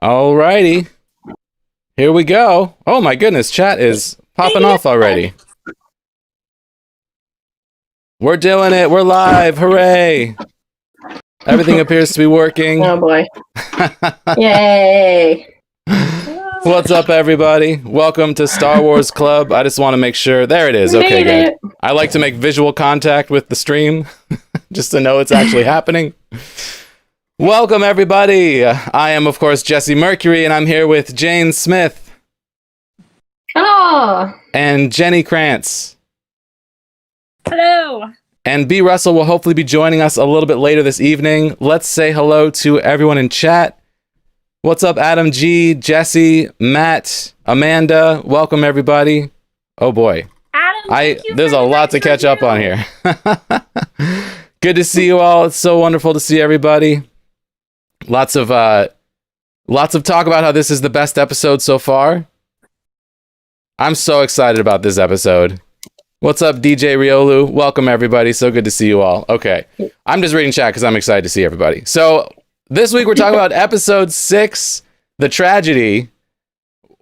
Alrighty. Here we go. Oh my goodness, chat is popping off already. We're doing it. We're live. Hooray. Everything appears to be working. Oh boy. Yay. What's up, everybody? Welcome to Star Wars Club. I just want to make sure. There it is. Okay, good. I like to make visual contact with the stream just to know it's actually happening. Welcome, everybody. I am, of course, Jesse Mercury, and I'm here with Jane Smith. Hello. And Jenny Krantz. Hello. And B. Russell will hopefully be joining us a little bit later this evening. Let's say hello to everyone in chat. What's up, Adam G, Jesse, Matt, Amanda? Welcome, everybody. Oh boy. Adam, there's a lot to catch up on here. Good to see you all. It's so wonderful to see everybody. Lots of talk about how this is the best episode so far. I'm so excited about this episode. What's up, DJ Riolu? Welcome, everybody. So good to see you all. Okay. I'm just reading chat because I'm excited to see everybody. So this week we're talking about episode 6, The Tragedy,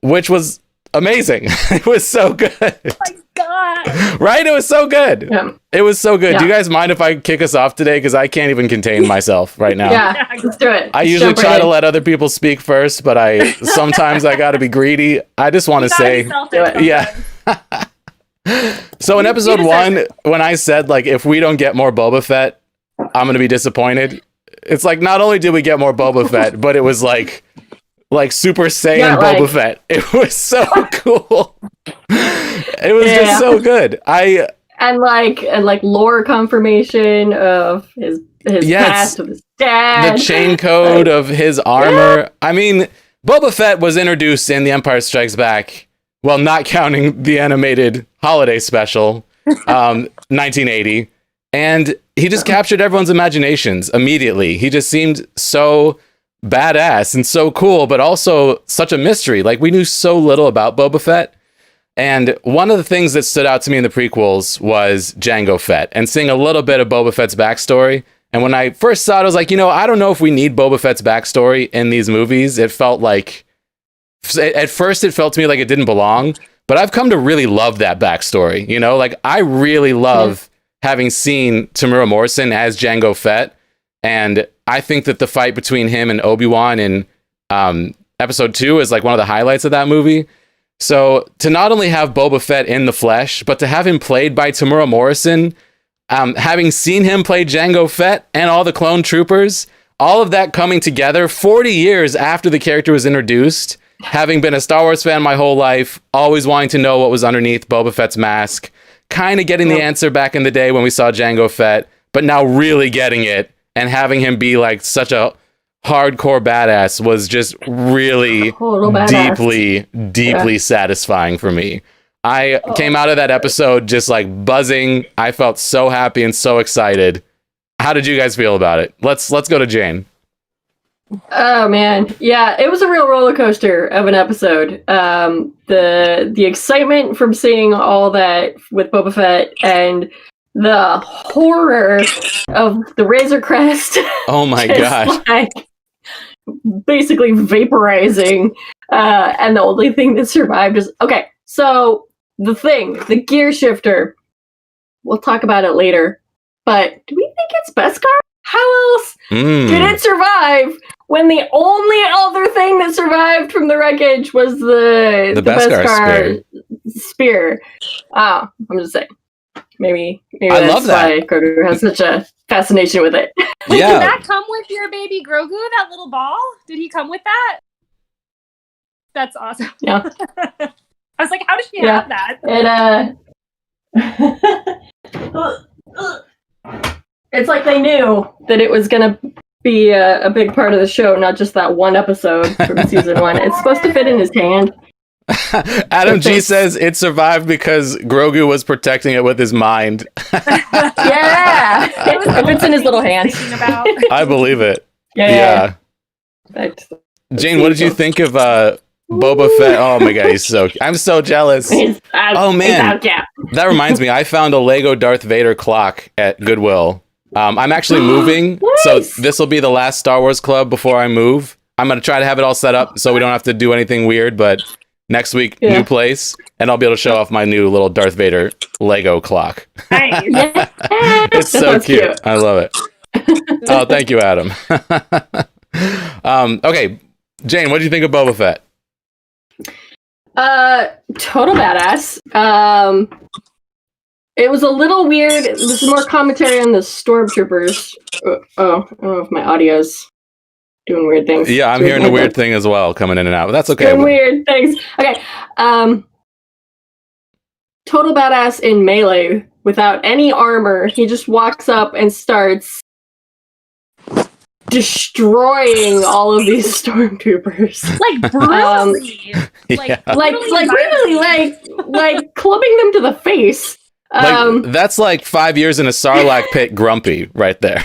which was amazing. It was so good. Oh my God. Right? It was so good. Yeah. It was so good. Yeah. Do you guys mind if I kick us off today? Because I can't even contain myself right now. Yeah, let's do it. I usually try to let other people speak first, but sometimes I got to be greedy. I just want to say, yeah. So in episode 1, when I said, like, if we don't get more Boba Fett, I'm going to be disappointed. It's like, not only did we get more Boba Fett, but it was like Super Saiyan Boba Fett. It was so cool. It was just so good. And lore confirmation of his past with his dad. The chain code of his armor. Yeah. I mean, Boba Fett was introduced in The Empire Strikes Back. Well, not counting the animated holiday special, 1980. And he just captured everyone's imaginations immediately. He just seemed so badass and so cool, but also such a mystery. Like, we knew so little about Boba Fett. And one of the things that stood out to me in the prequels was Jango Fett and seeing a little bit of Boba Fett's backstory. And when I first saw it, I was like, I don't know if we need Boba Fett's backstory in these movies. It felt like, at first it felt to me like it didn't belong, but I've come to really love that backstory. Like, I really love having seen Tamura Morrison as Jango Fett. And I think that the fight between him and Obi-Wan in episode 2 is like one of the highlights of that movie. So to not only have Boba Fett in the flesh, but to have him played by Tamura Morrison, having seen him play Jango Fett and all the clone troopers, all of that coming together 40 years after the character was introduced, having been a Star Wars fan my whole life, always wanting to know what was underneath Boba Fett's mask, kind of getting the answer back in the day when we saw Jango Fett, but now really getting it and having him be like such a hardcore badass was just really deeply satisfying for me. I came out of that episode just like buzzing. I felt so happy and so excited. How did you guys feel about it? Let's go to Jane. Oh man, yeah, it was a real roller coaster of an episode. The excitement from seeing all that with Boba Fett and the horror of the Razor Crest. Oh my gosh. Like, basically vaporizing. And the only thing that survived is... Okay, so the gear shifter. We'll talk about it later. But do we think it's Beskar? How else did it survive when the only other thing that survived from the wreckage was the Beskar spear? Oh, I'm just saying. Maybe I that's love that. why Grogu has such a fascination with it. Yeah. Did that come with your baby Grogu, that little ball? Did he come with that? That's awesome. Yeah. I was like, how did she have that? It's like they knew that it was going to be a big part of the show, not just that one episode from season 1. It's supposed to fit in his hand. Adam G says it survived because Grogu was protecting it with his mind. Yeah! If it's in his little hand. I believe it. Yeah. Jane, what did you think of Boba Fett? Oh my god, I'm so jealous. Oh man, that reminds me, I found a Lego Darth Vader clock at Goodwill. I'm actually moving, Nice. so this will be the last Star Wars Club before I move. I'm going to try to have it all set up so we don't have to do anything weird, but next week, new place, and I'll be able to show off my new little Darth Vader Lego clock. Nice. It's so cute. I love it. Oh, thank you, Adam. Okay, Jane, what do you think of Boba Fett? Total badass. It was a little weird. This is more commentary on the stormtroopers. Oh, I don't know if my audio's doing weird things. Yeah, I'm hearing a weird thing as well coming in and out, but that's okay. Doing weird things. Okay. Total badass in melee without any armor. He just walks up and starts destroying all of these stormtroopers. Like brutally. Like clubbing them to the face. That's like 5 years in a Sarlacc pit grumpy right there.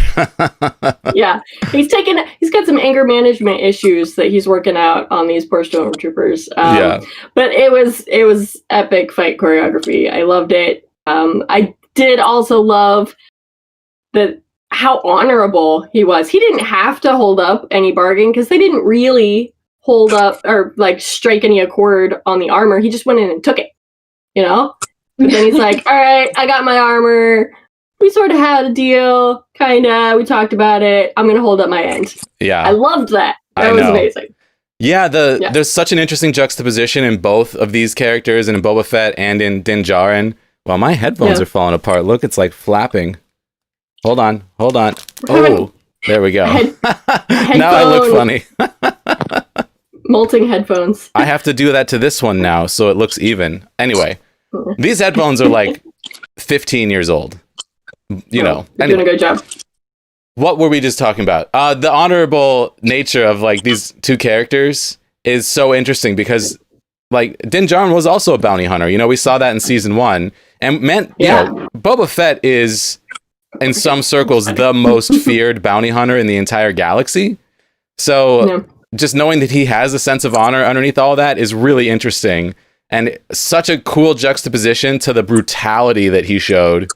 Yeah. He's got some anger management issues that he's working out on these poor stormtroopers. But it was epic fight choreography. I loved it. I did also love how honorable he was. He didn't have to hold up any bargain because they didn't really hold up or like strike any accord on the armor. He just went in and took it, you know? But then he's like, all right, I got my armor. We sort of had a deal, kind of. We talked about it. I'm going to hold up my end. Yeah. I loved that. That was amazing. Yeah, there's such an interesting juxtaposition in both of these characters, and in Boba Fett and in Din Djarin. Well, my headphones are falling apart. Look, it's like flapping. Hold on. Oh, there we go. Now I look funny. Molting headphones. I have to do that to this one now, so it looks even. Anyway. These headphones are like 15 years old. You know. You're doing a good job. What were we just talking about? The honorable nature of like these two characters is so interesting because like Din Djarin was also a bounty hunter. You know, we saw that in season 1. And you know, Boba Fett is in some circles the most feared bounty hunter in the entire galaxy. So just knowing that he has a sense of honor underneath all that is really interesting. And such a cool juxtaposition to the brutality that he showed.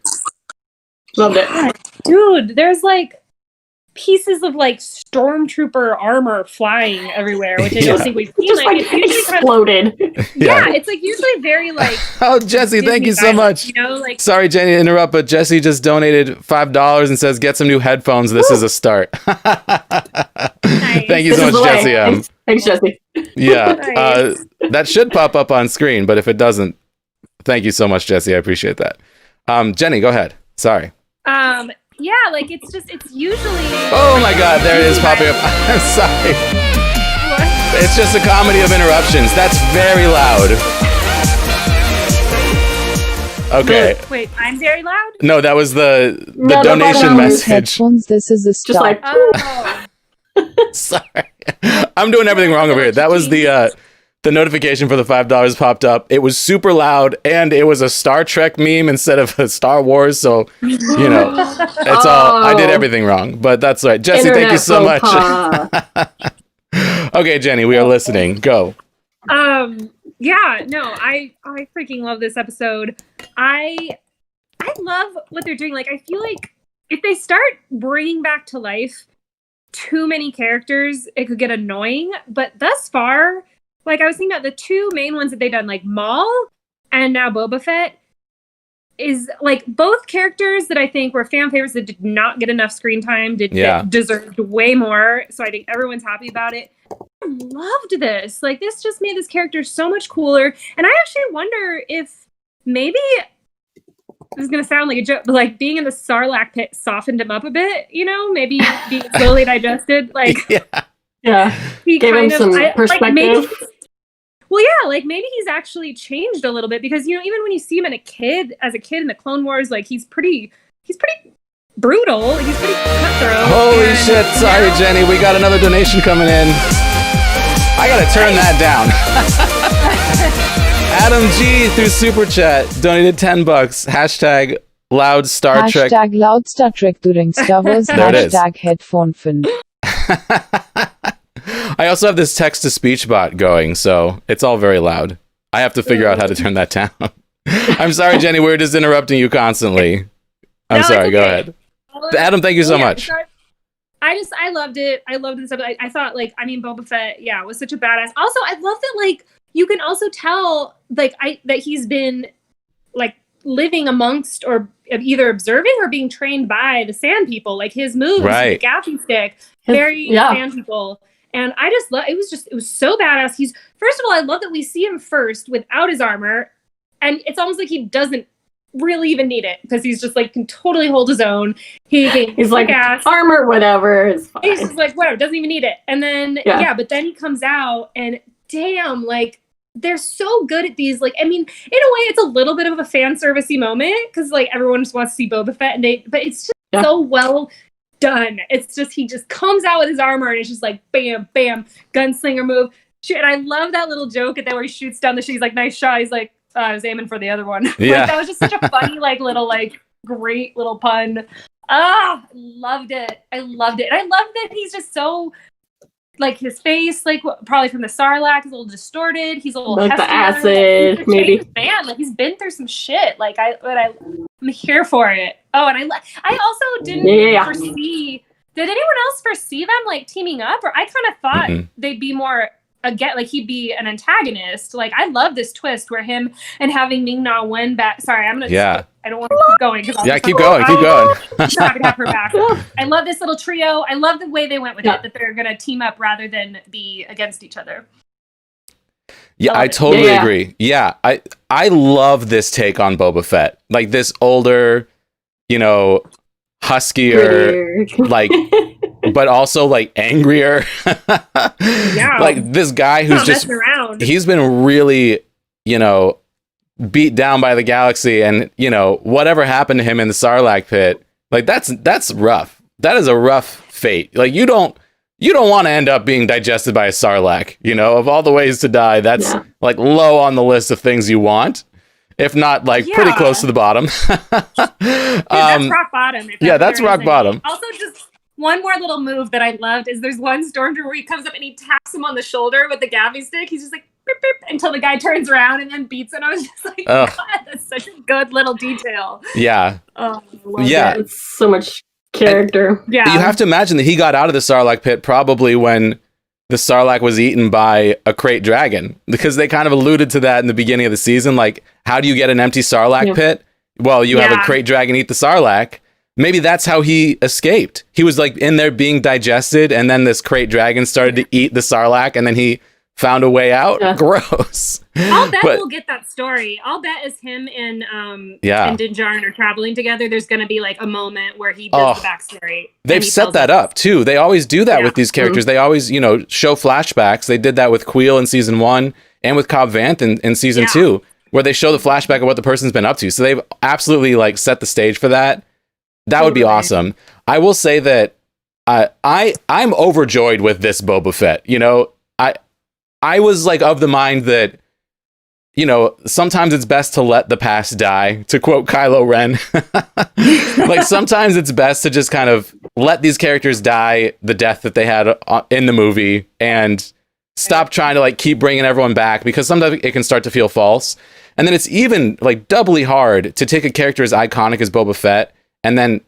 Loved it. Dude, there's like pieces of like stormtrooper armor flying everywhere, which I don't think we've seen. Just like exploded. Yeah, it's like usually very like. Oh, Jesse, thank you so much. You know, like. Sorry, Jenny, to interrupt, but Jesse just donated $5 and says, "Get some new headphones. This is a start." Nice. Thank you so much, Jesse. Thanks, Jesse. Yeah, Nice. that should pop up on screen, but if it doesn't, thank you so much, Jesse. I appreciate that. Jenny, go ahead. Sorry. Yeah, like it's usually. Oh my God, there it is popping up. I'm sorry. What? It's just a comedy of interruptions. That's very loud. Okay. Wait, I'm very loud? No, that was the donation message. Headphones, this is a start. Sorry. I'm doing everything wrong over here. That was the notification for the $5 popped up. It was super loud, and it was a Star Trek meme instead of a Star Wars, so, you know, it's all, I did everything wrong, but that's right. Jesse, thank you so much. Okay, Jenny, we are listening. Go. Yeah, no, I freaking love this episode. I love what they're doing. Like, I feel like if they start bringing back to life too many characters, it could get annoying, but thus far, like, I was thinking about the two main ones that they've done, like Maul and now Boba Fett, is like both characters that I think were fan favorites that did not get enough screen time, deserved way more. So I think everyone's happy about it. I loved this. Like, this just made this character so much cooler. And I actually wonder if maybe, this is going to sound like a joke, but like being in the Sarlacc pit softened him up a bit, you know? Maybe being slowly digested. Like, yeah. He gave him some perspective. Like maybe, well, yeah, like maybe he's actually changed a little bit because, you know, even when you see him as a kid in the Clone Wars, like he's pretty brutal. He's pretty cutthroat. Holy shit. Sorry, Jenny. We got another donation coming in. I got to turn that down. Adam G through Super Chat donated $10. Hashtag loud Star Trek. Hashtag loud Star Trek during Star Wars. Hashtag headphone fin. I also have this text-to-speech bot going, so it's all very loud. I have to figure out how to turn that down. I'm sorry, Jenny, we're just interrupting you constantly. I'm sorry, go ahead. Adam, thank you so much. I loved it. I loved this episode. I thought, like, I mean, Boba Fett, yeah, was such a badass. Also, I love that, like, you can also tell, like, that he's been, like, living amongst or either observing or being trained by the Sand People. Like, his moves, the gaffy stick, very Sand People. And I just love, it was so badass. First of all, I love that we see him first without his armor. And it's almost like he doesn't really even need it because he's just like can totally hold his own. He's like armor, whatever. It's fine. He's just like whatever, doesn't even need it. And then but then he comes out and damn, like they're so good at these. Like, I mean, in a way, it's a little bit of a fan servicey moment because like everyone just wants to see Boba Fett, but it's just so well done. It's just he just comes out with his armor and it's just like bam, bam, gunslinger move. And I love that little joke at that where he shoots down the shit. He's like, nice shot. He's like, I was aiming for the other one. Yeah. Like, that was just such a funny, like, little, like, great little pun. Loved it. I loved it. And I love that he's just so, like, his face, like, probably from the Sarlacc is a little distorted. He's a little like heftier. the acid, like, maybe. Man, like, he's been through some shit. Like, I'm here for it. Oh, and I also didn't foresee. Did anyone else foresee them, like, teaming up? Or I kind of thought they'd be more... like he'd be an antagonist. Like I love this twist where him and having Ming-Na Wen back. Sorry, I'm gonna. I don't want to keep going. Keep going. Keep going. I'm so happy to have her back. I love this little trio. I love the way they went with it. That they're gonna team up rather than be against each other. Yeah, I totally agree. Yeah, I love this take on Boba Fett. Like this older, huskier, like. But also like angrier. Like this guy who's just he's been really, beat down by the galaxy and, whatever happened to him in the Sarlacc pit. Like that's rough. That is a rough fate. Like you don't want to end up being digested by a Sarlacc, of all the ways to die. That's like low on the list of things you want. If not like pretty close to the bottom. That's rock bottom. That's rock bottom. Also just one more little move that I loved is there's one stormtrooper where he comes up and he taps him on the shoulder with the gaffy stick. He's just like, beep, beep, until the guy turns around and then beats him. I was just like, God, that's such a good little detail. Yeah. It's so much character. You have to imagine that he got out of the Sarlacc pit probably when the Sarlacc was eaten by a crate dragon, because they kind of alluded to that in the beginning of the season. Like, how do you get an empty Sarlacc pit? Well, you have a crate dragon eat the Sarlacc. Maybe that's how he escaped. He was like in there being digested, and then this crate dragon started to eat the Sarlacc, and then he found a way out. Gross. I'll bet we'll get that story. I'll bet as him and Din Djarin are traveling together, there's going to be like a moment where he does the backstory. They've set that up too. They always do that with these characters. They always, show flashbacks. They did that with Queel in season 1 and with Cobb Vanth in season 2, where they show the flashback of what the person's been up to. So they've absolutely like set the stage for that. That would be awesome. I will say that I'm overjoyed with this Boba Fett. I was like of the mind that, sometimes it's best to let the past die, to quote Kylo Ren. Like sometimes it's best to just kind of let these characters die the death that they had in the movie and stop trying to like keep bringing everyone back, because sometimes it can start to feel false. And then it's even like doubly hard to take a character as iconic as Boba Fett and then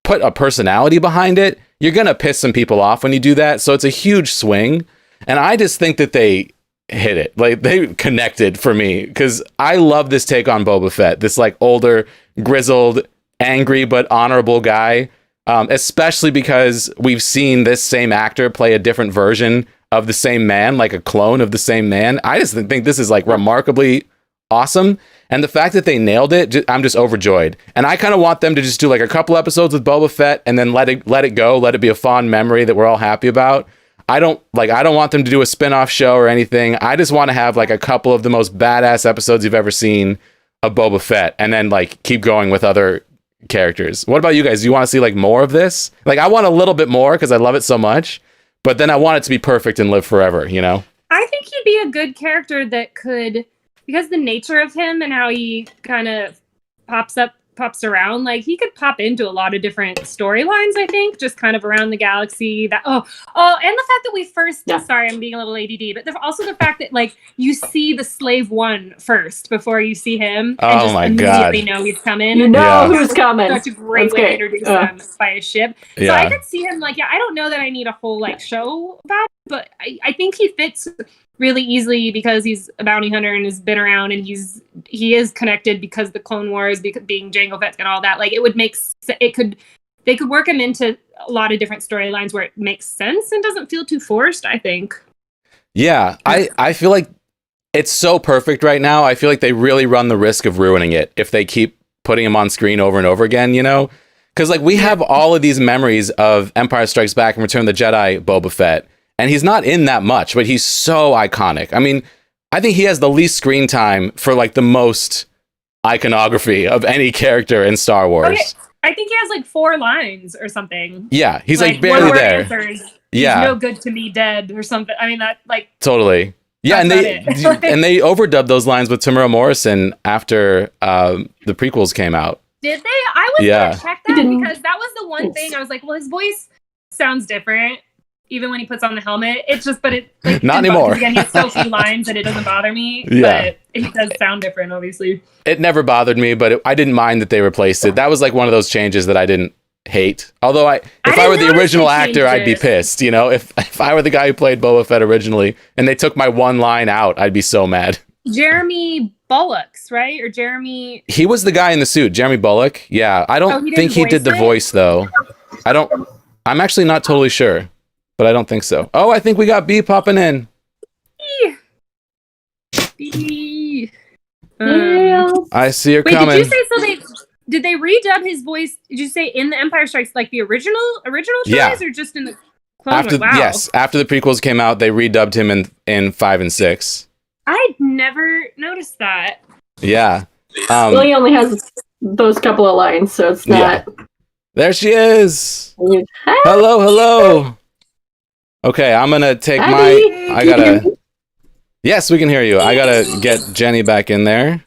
put a personality behind it. You're going to piss some people off when you do that. So it's a huge swing. And I just think that they hit it. Like they connected for me, because I love this take on Boba Fett. This like older, grizzled, angry, but honorable guy. Especially because we've seen this same actor play a different version of the same man, like a clone of the same man. I just think this is like remarkably awesome. And the fact that they nailed it, I'm just overjoyed. And I kind of want them to just do like a couple episodes with Boba Fett and then let it go. Let it be a fond memory that we're all happy about. I don't want them to do a spin-off show or anything. I just want to have like a couple of the most badass episodes you've ever seen of Boba Fett and then like keep going with other characters. What about you guys? Do you want to see like more of this? Like I want a little bit more because I love it so much, but then I want it to be perfect and live forever, I think he'd be a good character that could, because the nature of him and how he kind of pops up pops around, like he could pop into a lot of different storylines, I think, just kind of around the galaxy. That and the fact that we first sorry, I'm being a little ADD, but also the fact that like you see the Slave One first before you see him, and just immediately know he's coming. You know who's coming. Such a great way to introduce them by a ship. So Yeah. I could see him like, I don't know that I need a whole like show about it, but I think he fits really easily because he's a bounty hunter and has been around, and he is connected because the Clone Wars, being Jango Fett and all that. Like it would make they could work him into a lot of different storylines where it makes sense and doesn't feel too forced, I think. Yeah, I feel like it's so perfect right now. I feel like they really run the risk of ruining it if they keep putting him on screen over and over again, you know? Because like we have all of these memories of Empire Strikes Back and Return of the Jedi Boba Fett, and he's not in that much, but he's so iconic. I mean, I think he has the least screen time for like the most iconography of any character in Star Wars. Okay. I think he has like 4 lines or something. Yeah, he's like barely there. Answers, yeah, he's no good to me dead or something. I mean that like totally. Yeah, and they overdubbed those lines with Tamara Morrison after the prequels came out. Did they? I was gonna check that because that was the one thing I was like, well, his voice sounds different even when he puts on the helmet. It's just, but it like, not anymore. Again, he has so few lines that it doesn't bother me. Yeah. But he does sound different, obviously. It never bothered me, but I didn't mind that they replaced it. That was like one of those changes that I didn't hate. Although if I were the original actor, I'd be pissed. You know, if I were the guy who played Boba Fett originally and they took my one line out, I'd be so mad. Jeremy Bullock's, right? Or Jeremy? He was the guy in the suit, Jeremy Bullock. Yeah, I don't think he did the voice though. I'm actually not totally sure, but I don't think so. Oh, I think we got B popping in. B. I see her wait, coming. Did you say so? Did they redub his voice? Did you say in the Empire Strikes, like the original trilogies, or just in the Clone Wars? Wow. Yes, after the prequels came out, they redubbed him in 5 and 6. I'd never noticed that. Yeah. Well, he only has those couple of lines, so it's not. Yeah. There she is. Hello. Okay, I'm gonna take Yes, we can hear you. I gotta get Jenny back in there.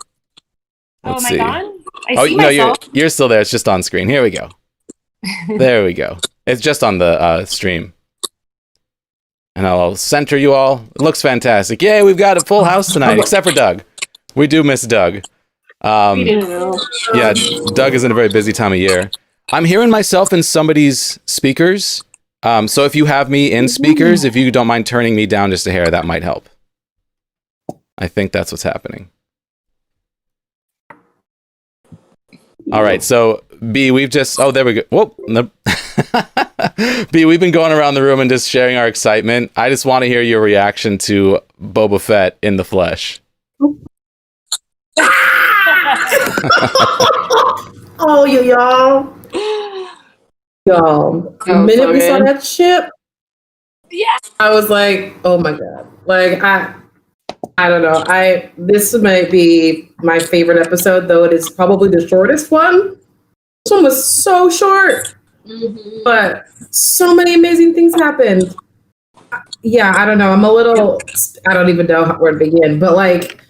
Let's see. I see myself. You're still there. It's just on screen. Here we go. There we go. It's just on the stream. And I'll center you all. It looks fantastic. Yay, we've got a full house tonight, except for Doug. We do miss Doug. Yeah, Doug is in a very busy time of year. I'm hearing myself in somebody's speakers. So if you have me in speakers, if you don't mind turning me down just a hair, that might help. I think that's what's happening. All right, so B, we've just... Oh, there we go. Whoop. B, we've been going around the room and just sharing our excitement. I just want to hear your reaction to Boba Fett in the flesh. Oh, y'all. Y'all, the minute we saw that ship, I was like, oh my God. Like, I don't know. This might be my favorite episode, though it is probably the shortest one. This one was so short, but so many amazing things happened. Yeah, I don't know. I don't even know where to begin, but like,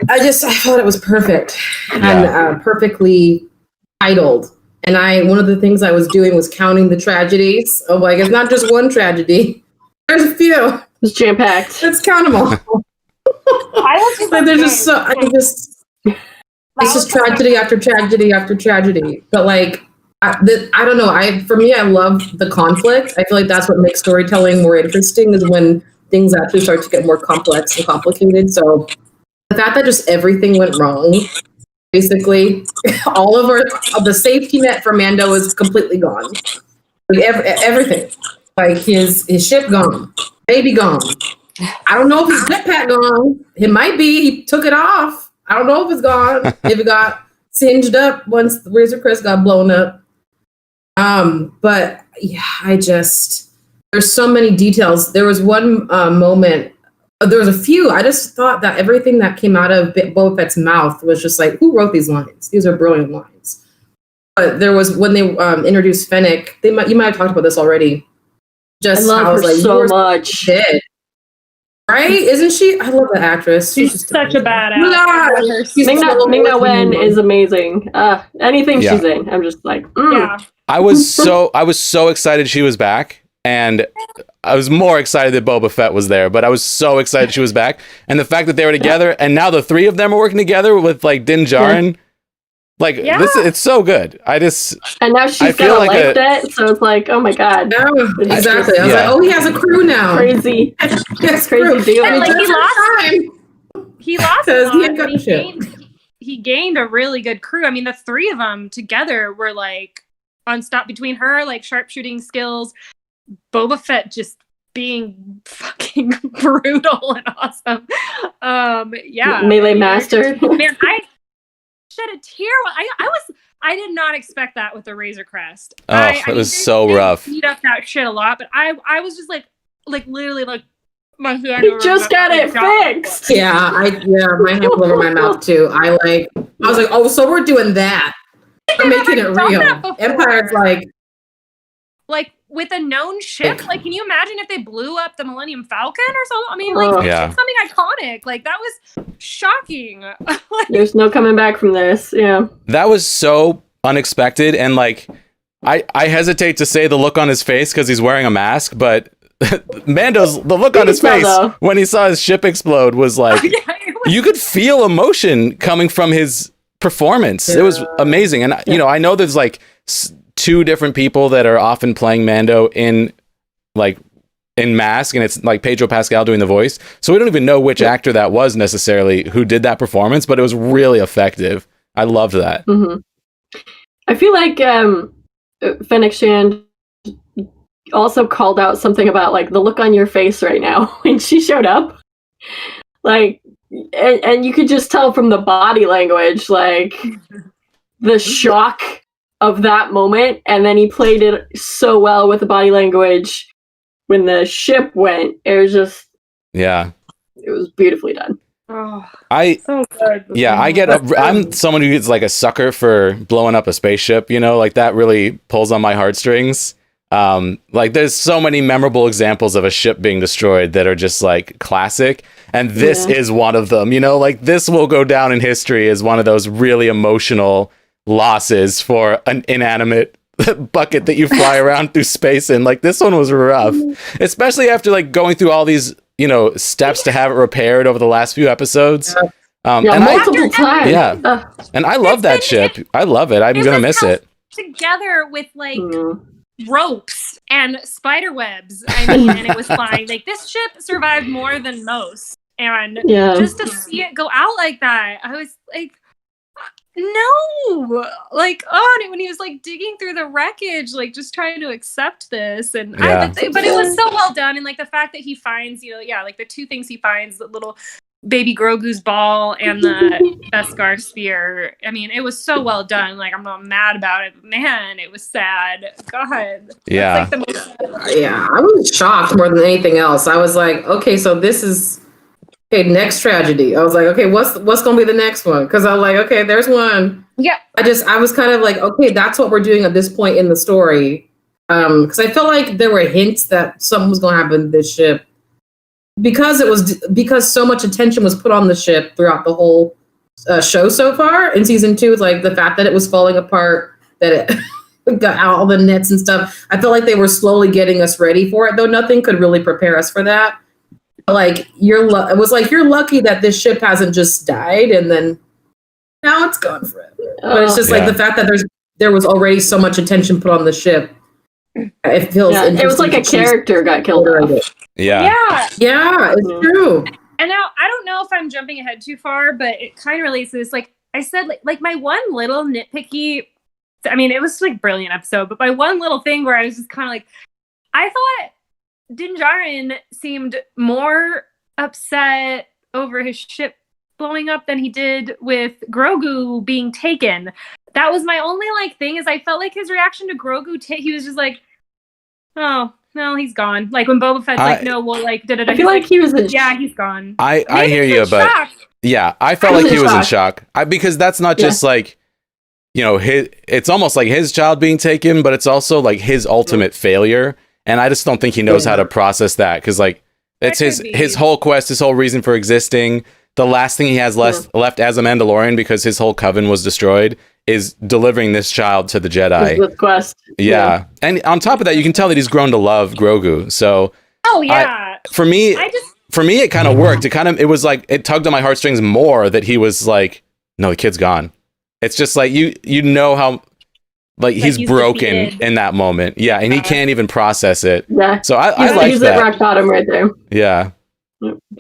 I thought it was perfect and perfectly titled. And one of the things I was doing was counting the tragedies. Oh, like, it's not just one tragedy. There's a few. It's jam-packed. Let's count them all. Like, there's just so, it's just tragedy after tragedy after tragedy. But like, I don't know. For me, I love the conflict. I feel like that's what makes storytelling more interesting, is when things actually start to get more complex and complicated. So the fact that just everything went wrong, basically, all of the safety net for Mando is completely gone. Like everything, like his ship gone, baby gone. I don't know if his jetpack gone. It might be. He took it off. I don't know if it's gone. If it got singed up once the Razor Crest got blown up. But yeah, there's so many details. There was one moment. There was a few. I just thought that everything that came out of Boba Fett's mouth was just like, who wrote these lines? These are brilliant lines. But there was, when they introduced Fennec, you might have talked about this already. Just I love her so much. Dead. Right? Isn't she? I love the actress. She's just such a badass. Yeah. Ming-Na Wen is amazing. Anything she's in, I'm just like, yeah. I was so excited she was back, and I was more excited that Boba Fett was there, but I was so excited she was back, and the fact that they were together, and now the three of them are working together with like Din Djarin. Like it's so good. And now she's got a life debt, so it's like, oh my god. Yeah, exactly. I was like, oh, he has a crew now. Crazy. Yes, crazy deal. And, like, he lost a lot. He gained a really good crew. I mean, the three of them together were like unstoppable. Between her like sharpshooting skills, Boba Fett just being fucking brutal and awesome. Melee master. Man, I shed a tear. I did not expect that with the Razor Crest. It was so rough. Beat up that shit a lot, but I was just like literally like my hand. You just got it fixed. Yeah, my hand flew over my mouth too. I was like, oh, so we're doing that. We're making it real. Empire's like with a known ship. Like, can you imagine if they blew up the Millennium Falcon or something? I mean, like something iconic. Like, that was shocking. There's no coming back from this. Yeah, that was so unexpected, and like, I hesitate to say the look on his face because he's wearing a mask, but the look on his face when he saw his ship explode was like, you could feel emotion coming from his performance. It was amazing, and you know, I know there's like two different people that are often playing Mando in mask, and it's like Pedro Pascal doing the voice, so we don't even know which actor that was necessarily who did that performance, but it was really effective. I loved that. I feel like Fennec Shand also called out something about like the look on your face right now when she showed up, like, and you could just tell from the body language, like the shock of that moment, and then he played it so well with the body language when the ship went. It was just, it was beautifully done. Oh, so good. Yeah, I'm someone who is like a sucker for blowing up a spaceship, you know, like that really pulls on my heartstrings. Like there's so many memorable examples of a ship being destroyed that are just like classic, and this is one of them, you know, like this will go down in history as one of those really emotional losses for an inanimate bucket that you fly around through space in. Like this one was rough, especially after like going through all these, you know, steps to have it repaired over the last few episodes. Multiple times. Yeah, and I love that ship. I love it. I'm gonna miss it. Together with like ropes and spider webs. I mean, and it was flying. Like this ship survived more than most, and just to see it go out like that, I was like, no, like, when he was like digging through the wreckage, like just trying to accept this, and but it was so well done, and like the fact that he finds, you know, like the two things he finds, the little baby Grogu's ball and the Beskar spear. I mean, it was so well done. Like, I'm not mad about it, but man, it was sad. God. Yeah. Like the most I was shocked more than anything else. I was like, okay, so this is next tragedy. I was like, okay, what's gonna be the next one? Because I was like, okay, there's one. Yeah. I was kind of like, okay, that's what we're doing at this point in the story. Because I felt like there were hints that something was gonna happen to this ship. Because so much attention was put on the ship throughout the whole show so far in season 2, like the fact that it was falling apart, that it got out all the nets and stuff. I felt like they were slowly getting us ready for it, though nothing could really prepare us for that. Like it was like you're lucky that this ship hasn't just died and then now it's gone forever. But it's just like the fact that there was already so much attention put on the ship. It feels it was like a character got killed off. Yeah, it's true. And now I don't know if I'm jumping ahead too far, but it kind of relates to this. Like I said, like my one little nitpicky, I mean, it was like a brilliant episode, but my one little thing where I was just kind of like, I thought Din Djarin seemed more upset over his ship blowing up than he did with Grogu being taken. That was my only like thing, is I felt like his reaction to Grogu, he was just like, oh, no, he's gone. Like when Boba Fett's like, no, well, like, da-da-da. I feel like he was in he's gone. I hear you, but I felt like he was in shock. Because that's not just like, you know, it's almost like his child being taken, but it's also like his ultimate failure. And I just don't think he knows how to process that. Because like, It's his whole quest, his whole reason for existing. The last thing he has left as a Mandalorian, because his whole coven was destroyed, is delivering this child to the Jedi. With quest. Yeah. And on top of that, you can tell that he's grown to love Grogu. So for me, it kind of worked. It was like, it tugged on my heartstrings more that he was like, no, the kid's gone. It's just like, you know how, like he's broken defeated in that moment. Yeah. And he can't even process it. Yeah. So I like he's that. He's at rock bottom right there. Yeah.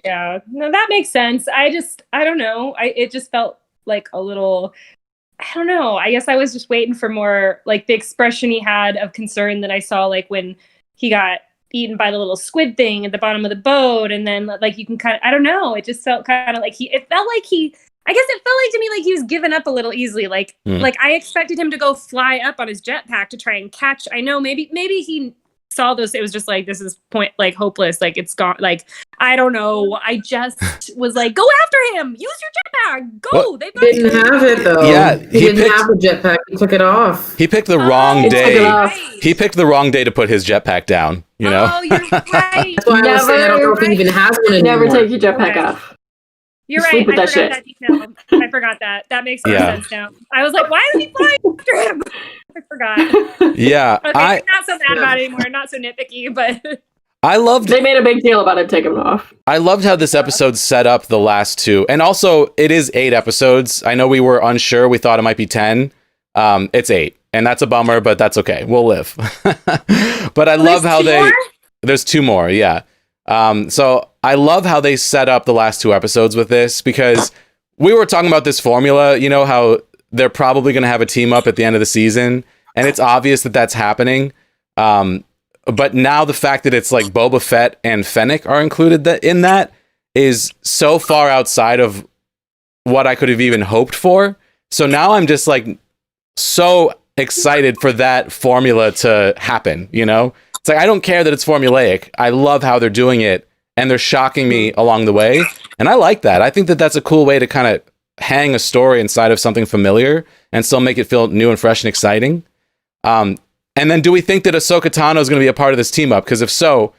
Yeah. No, that makes sense. I don't know. It just felt like a little, I don't know. I guess I was just waiting for more, like the expression he had of concern that I saw, like when he got eaten by the little squid thing at the bottom of the boat. And then like, you can kind of, I don't know. It just felt kind of like I guess it felt like to me like he was giving up a little easily. Like I expected him to go fly up on his jetpack to try and catch. I know maybe he saw those. It was just like, this is hopeless. Like it's gone. Like I don't know. I just was like, go after him. Use your jetpack. Go. They didn't have it though. Yeah, he didn't have the jetpack. He took it off. He picked the wrong day. Right. He picked the wrong day to put his jetpack down. You know. Oh, you're right. That's why I was saying I don't know if he even has one anymore. Never take your jetpack off. You're right. I forgot that detail. I forgot that. That makes more sense now. I was like, why is he flying after him? I forgot. Yeah. Okay, I'm not so mad about it anymore. Not so nitpicky, but they made a big deal about it taking him off. I loved how this episode set up the last two. And also, it is 8 episodes. I know we were unsure. We thought it might be 10. It's 8. And that's a bummer, but that's okay. We'll live. But I love how there's 2 more. Yeah. So I love how they set up the last 2 episodes with this, because we were talking about this formula, you know, how they're probably going to have a team up at the end of the season, and it's obvious that that's happening. But now the fact that it's like Boba Fett and Fennec are included in that is so far outside of what I could have even hoped for. So now I'm just like so excited for that formula to happen, you know? It's like, I don't care that it's formulaic. I love how they're doing it, and they're shocking me along the way. And I like that. I think that that's a cool way to kind of hang a story inside of something familiar and still make it feel new and fresh and exciting. And then do we think that Ahsoka Tano is going to be a part of this team up? Because if so,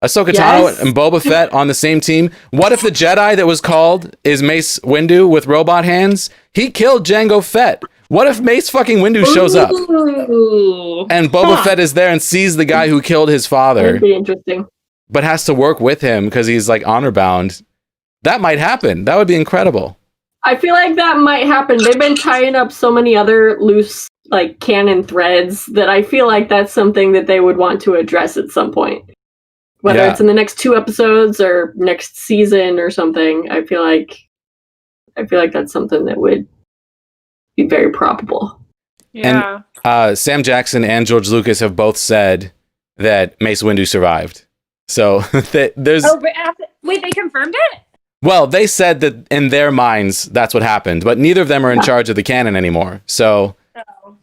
Ahsoka Tano and Boba Fett on the same team. What if the Jedi that was called is Mace Windu with robot hands? He killed Jango Fett. What if Mace fucking Windu shows up and Boba Fett is there and sees the guy who killed his father? That'd be interesting. But has to work with him because he's like honor bound. That might happen. That would be incredible. I feel like that might happen. They've been tying up so many other loose like canon threads that I feel like that's something that they would want to address at some point. Whether it's in the next 2 episodes or next season or something, I feel like that's something that would be very probable. Yeah. And Sam Jackson and George Lucas have both said that Mace Windu survived. So there's. Oh, wait, they confirmed it? Well, they said that in their minds that's what happened, but neither of them are in charge of the canon anymore. So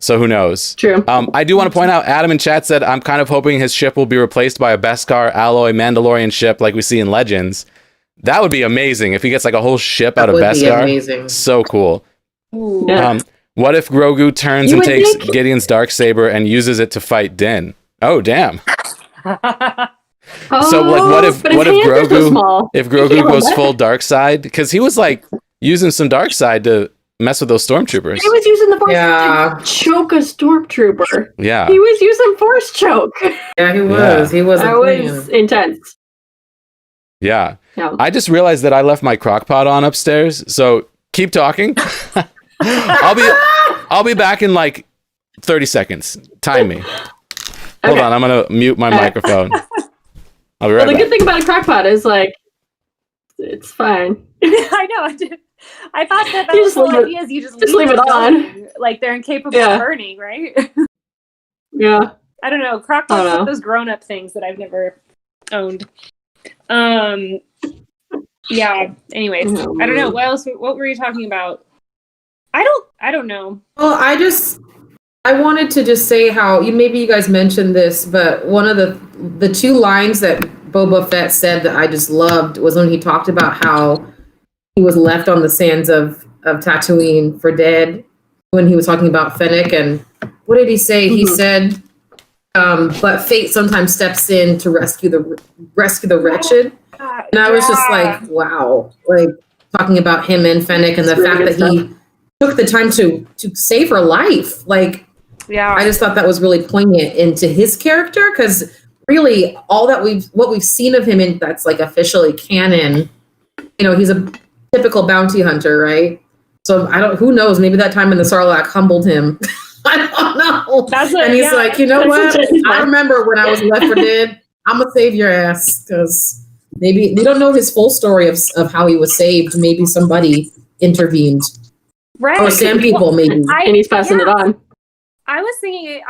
who knows? True. I do want to point out, Adam in chat said, I'm kind of hoping his ship will be replaced by a Beskar alloy Mandalorian ship like we see in Legends. That would be amazing if he gets like a whole ship out of Beskar. Amazing. So cool. Yeah. What if Grogu turns and takes Gideon's Darksaber and uses it to fight Din? Oh, damn. So like what if Grogu goes full dark side? Because he was like using some dark side to mess with those stormtroopers. He was using the force to choke a stormtrooper. Yeah. He was using force choke. Yeah, he was. He was. That was intense. Yeah. I just realized that I left my crock pot on upstairs. So keep talking. I'll be back in like 30 seconds. Time me. Hold on, I'm gonna mute my microphone. I'll be right back. The good thing about a crock pot is like it's fine. I know. I thought that was the whole idea is you just leave it on. Like they're incapable of burning, right? Yeah. I don't know. Crock pots are those grown-up things that I've never owned. Yeah. Anyways, I don't know. What were you talking about? I don't know. Well, I wanted to just say how maybe you guys mentioned this, but one of the 2 lines that Boba Fett said that I just loved was when he talked about how he was left on the sands of Tatooine for dead when he was talking about Fennec. And what did he say? He said, but fate sometimes steps in to rescue the wretched. And I was just like, wow. Like, talking about him and Fennec and the fact that he took the time to save her life. Like, I just thought that was really poignant into his character, because really all that what we've seen of him in that's like officially canon, you know, he's a typical bounty hunter, right? So who knows, maybe that time in the Sarlacc humbled him. I don't know. And he's like, you know what? I remember when I was Left 4 Dead, I'm gonna save your ass, because maybe we don't know his full story of how he was saved. Maybe somebody intervened. Right. Or Sand People, maybe. And he's passing it on. I was thinking,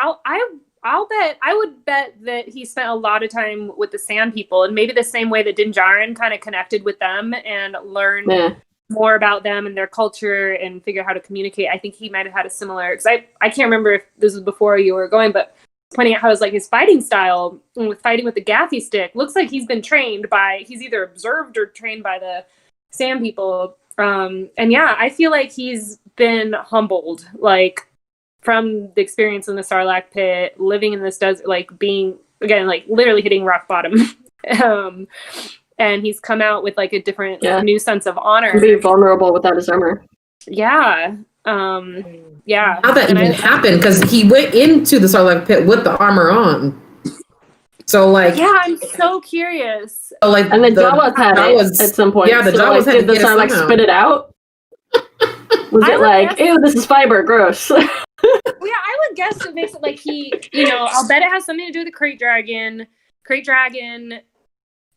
I would bet that he spent a lot of time with the Sand People, and maybe the same way that Din Djarin kind of connected with them and learned more about them and their culture and figure out how to communicate. I think he might have had a similar, because I can't remember if this was before you were going, but pointing out how it's like his fighting style with fighting with the gaffy stick looks like he's been he's either observed or trained by the Sand People. And yeah, I feel like he's been humbled, like, from the experience in the Sarlacc pit, living in this desert, like being, again, like literally hitting rock bottom. And he's come out with like a different, new sense of honor. Being vulnerable without his armor. Yeah. How that even happened, because he went into the Sarlacc pit with the armor on. So like, yeah, I'm so curious. So like, and the Jawas had it at some point. Yeah, the Jawas had did the Sarlacc spit it out? Was it like, ew, this is fiber, gross? Yeah, I would guess it makes it like he, I'll bet it has something to do with the Crate Dragon. Crate Dragon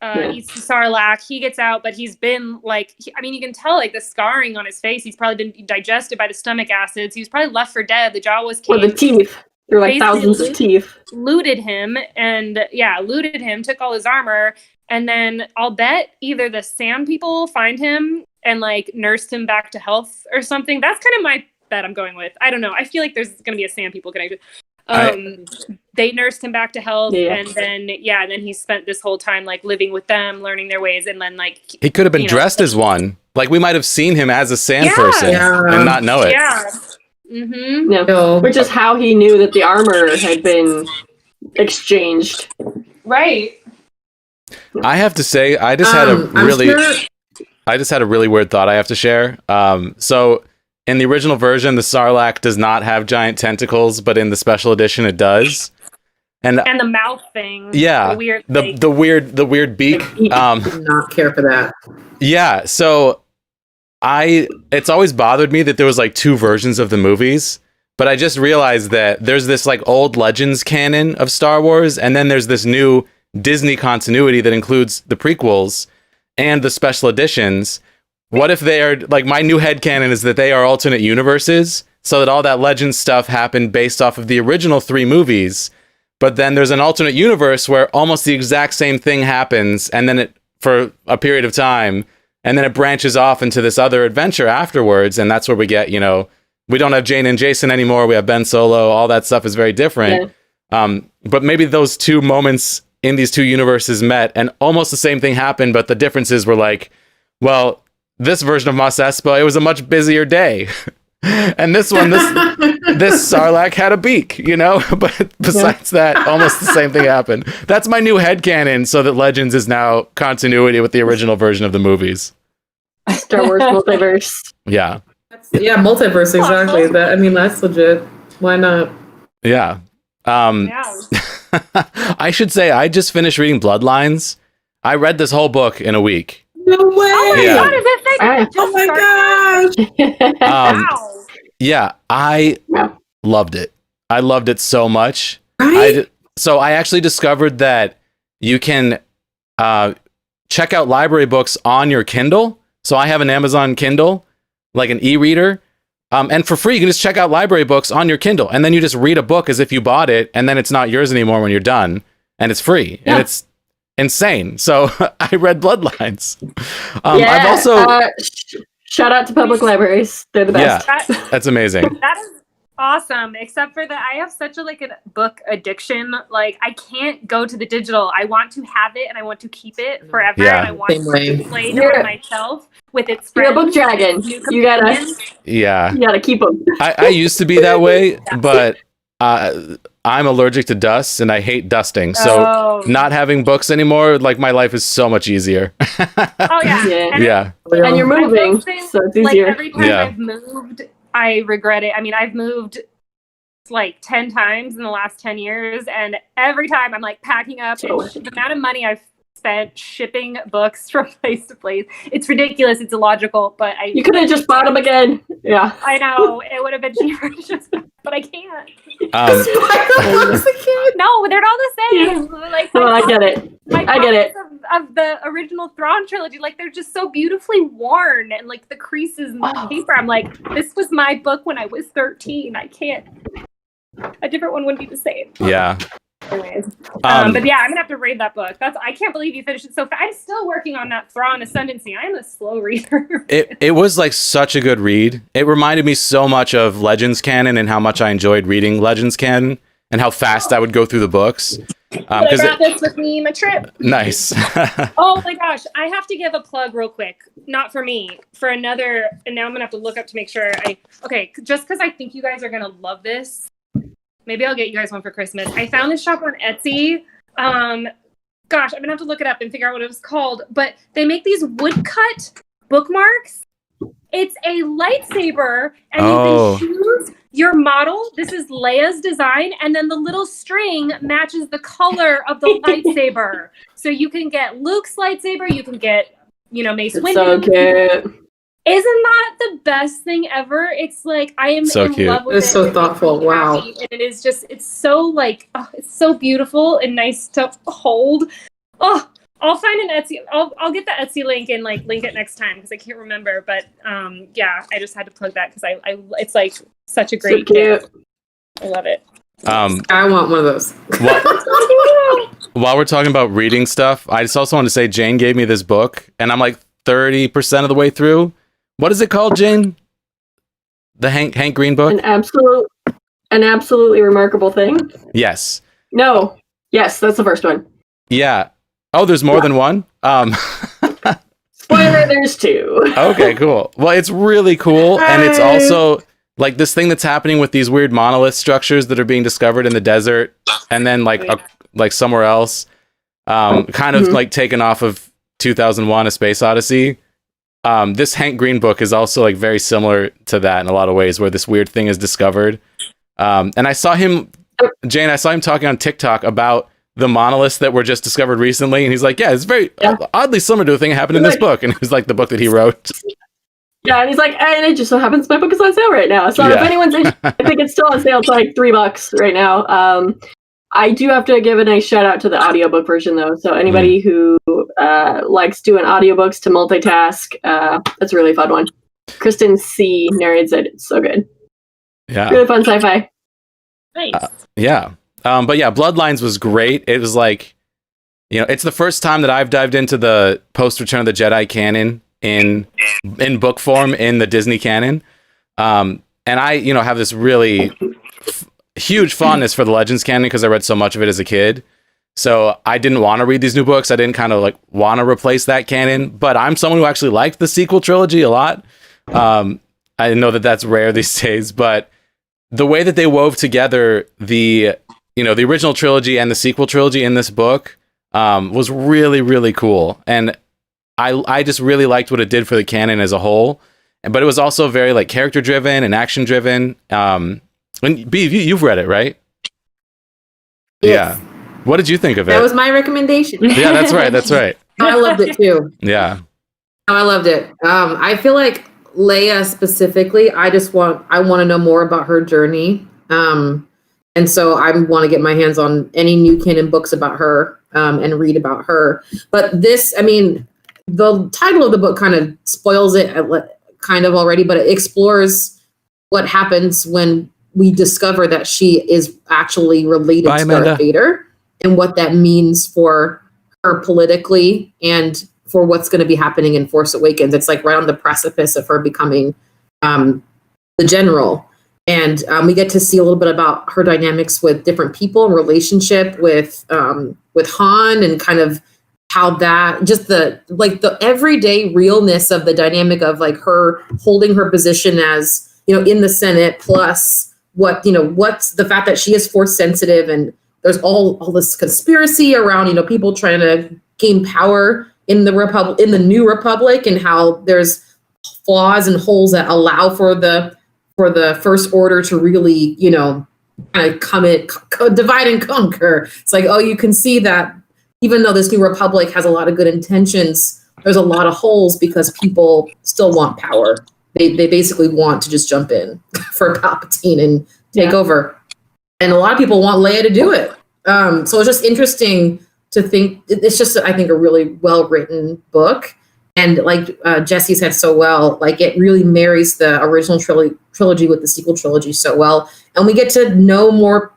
eats the Sarlacc. He gets out, but he's been like, you can tell like the scarring on his face. He's probably been digested by the stomach acids. He was probably left for dead. The Jawas came. Or the teeth. There were like thousands of teeth. Looted him, took all his armor, and then I'll bet either the Sand People find him and like nursed him back to health or something. That's kind of my bet I'm going with. I don't know. I feel like there's going to be a Sand People connection. They nursed him back to health, and then he spent this whole time like living with them, learning their ways, and then like he could have been dressed as one. Like we might have seen him as a sand person and not know it. Yeah. Mm-hmm. No. Which is how he knew that the armor had been exchanged. Right. I have to say, I just had a really weird thought I have to share. So in the original version, the Sarlacc does not have giant tentacles, but in the special edition, it does. And the mouth thing. Yeah. The weird beak. I did not care for that. Yeah. So it's always bothered me that there was like two versions of the movies, but I just realized that there's this like old Legends canon of Star Wars, and then there's this new Disney continuity that includes the prequels and the special editions. What if they are like, my new headcanon is that they are alternate universes, so that all that Legends stuff happened based off of the original 3 movies, but then there's an alternate universe where almost the exact same thing happens, and then it for a period of time, and then it branches off into this other adventure afterwards, and that's where we get, we don't have Jane and Jason anymore, we have Ben Solo, all that stuff is very different. Yeah. But maybe those two moments in these two universes met, and almost the same thing happened, but the differences were like, well, this version of Mos Espa, it was a much busier day. And this one, this Sarlacc had a beak, But besides that, almost the same thing happened. That's my new headcanon, so that Legends is now continuity with the original version of the movies. Star Wars multiverse. Yeah. Multiverse, exactly. That's legit. Why not? Yeah. I should say, I just finished reading Bloodlines. I read this whole book in a week. No way! Oh my god, is that thing? Oh my gosh! Wow. Yeah, I loved it. I loved it so much. Right? So I actually discovered that you can check out library books on your Kindle. So I have an Amazon Kindle, like an e-reader. And for free, you can just check out library books on your Kindle. And then you just read a book as if you bought it. And then it's not yours anymore when you're done. And it's free. Yeah. And it's insane. So I read Bloodlines. I've also... shout out to public libraries. They're the best. Yeah, that's amazing. That is awesome. Except for that I have such a book addiction. Like I can't go to the digital. I want to have it and I want to keep it forever. Yeah. And I want to display it on myself with its friends. You're a book dragon. You gotta keep them. I used to be that way, but I'm allergic to dust and I hate dusting. So not having books anymore, like my life is so much easier. Oh yeah. Yeah. And you're moving, so it's easier. Like every time I've moved, I regret it. I mean, I've moved like 10 times in the last 10 years, and every time I'm like packing up. The amount of money I've spent shipping books from place to place, it's ridiculous. It's illogical, but you could have just bought them again. Yeah, I know it would have been cheaper, but I can't. No, they're all the same. Yeah. Like, I get it. I get it. Of the original Thrawn trilogy, like they're just so beautifully worn, and like the creases in the paper. I'm like, this was my book when I was 13. I can't. A different one wouldn't be the same. Yeah. Anyways, but yeah, I'm gonna have to read that book. I can't believe you finished it so fast. I'm still working on that Thrawn Ascendancy. I'm a slow reader. It was like such a good read. It reminded me so much of Legends canon and how much I enjoyed reading Legends canon and how fast I would go through the books. I brought this with me my trip. Nice. Oh my gosh, I have to give a plug real quick. Not for me, for another. And now I'm gonna have to look up to make sure just because I think you guys are gonna love this. Maybe I'll get you guys one for Christmas. I found this shop on Etsy. Gosh, I'm gonna have to look it up and figure out what it was called. But they make these woodcut bookmarks. It's a lightsaber, and you can choose your model. This is Leia's design, and then the little string matches the color of the lightsaber. So you can get Luke's lightsaber. You can get, Mace Windu. So cute. Isn't that the best thing ever? It's like I am so in cute. love with it. It's so thoughtful. Wow. And it is just, it's so like, it's so beautiful and nice to hold. Oh, I'll find an Etsy. I'll get the Etsy link and like link it next time because I can't remember. But yeah, I just had to plug that because I it's like such a great gift. I love it. I want one of those. While we're talking about reading stuff, I just also want to say Jane gave me this book, and I'm like 30% of the way through. What is it called, Jane? The Hank Green book? An absolutely remarkable thing. Yes. No. Yes, that's the first one. Yeah. Oh, there's more than one? Spoiler, there's two. Okay, cool. Well, it's really cool, and it's also like this thing that's happening with these weird monolith structures that are being discovered in the desert, and then like somewhere else, kind of like taken off of 2001: A Space Odyssey. This Hank Green book is also like very similar to that in a lot of ways, where this weird thing is discovered. And I saw him talking on TikTok about the monoliths that were just discovered recently, and he's like, yeah, it's very oddly similar to a thing that happened in this book, and it was like the book that he wrote. Yeah, and he's like, and it just so happens my book is on sale right now. So if anyone's interested, I think it's still on sale. It's like $3 right now. I do have to give a nice shout out to the audiobook version though. So anybody who likes doing audiobooks to multitask, that's a really fun one. Kristen C narrates it. It's so good. Yeah. Really fun sci-fi. Nice. Yeah. But yeah, Bloodlines was great. It was like, it's the first time that I've dived into the post Return of the Jedi canon in book form in the Disney canon. And I, have this really huge fondness for the Legends canon because I read so much of it as a kid. So I didn't want to read these new books. I didn't kind of like want to replace that canon, but I'm someone who actually liked the sequel trilogy a lot. I know that that's rare these days, but the way that they wove together the original trilogy and the sequel trilogy in this book was really, really cool. And I just really liked what it did for the canon as a whole. But it was also very like character driven and action driven. And B, you've read it, right? Yes. Yeah. What did you think of it? That was my recommendation. Yeah, that's right. I loved it too. Yeah. I loved it. I feel like Leia specifically, I want to know more about her journey. And so I want to get my hands on any new canon books about her and read about her. But this, the title of the book kind of spoils it kind of already, but it explores what happens when we discover that she is actually related to Darth Vader and what that means for her politically and for what's going to be happening in Force Awakens. It's like right on the precipice of her becoming the general. And we get to see a little bit about her dynamics with different people and relationship with Han and kind of how that just the everyday realness of the dynamic of like her holding her position as, in the Senate plus what's the fact that she is force sensitive, and there's all this conspiracy around, people trying to gain power in the new republic, and how there's flaws and holes that allow for the First Order to really, kind of divide and conquer. It's like, oh, you can see that even though this new republic has a lot of good intentions, there's a lot of holes because people still want power. They basically want to just jump in for Palpatine and take over. And a lot of people want Leia to do it. So it's just interesting to think. It's just, I think, a really well-written book. And like Jesse said so well, like it really marries the original trilogy with the sequel trilogy so well. And we get to know more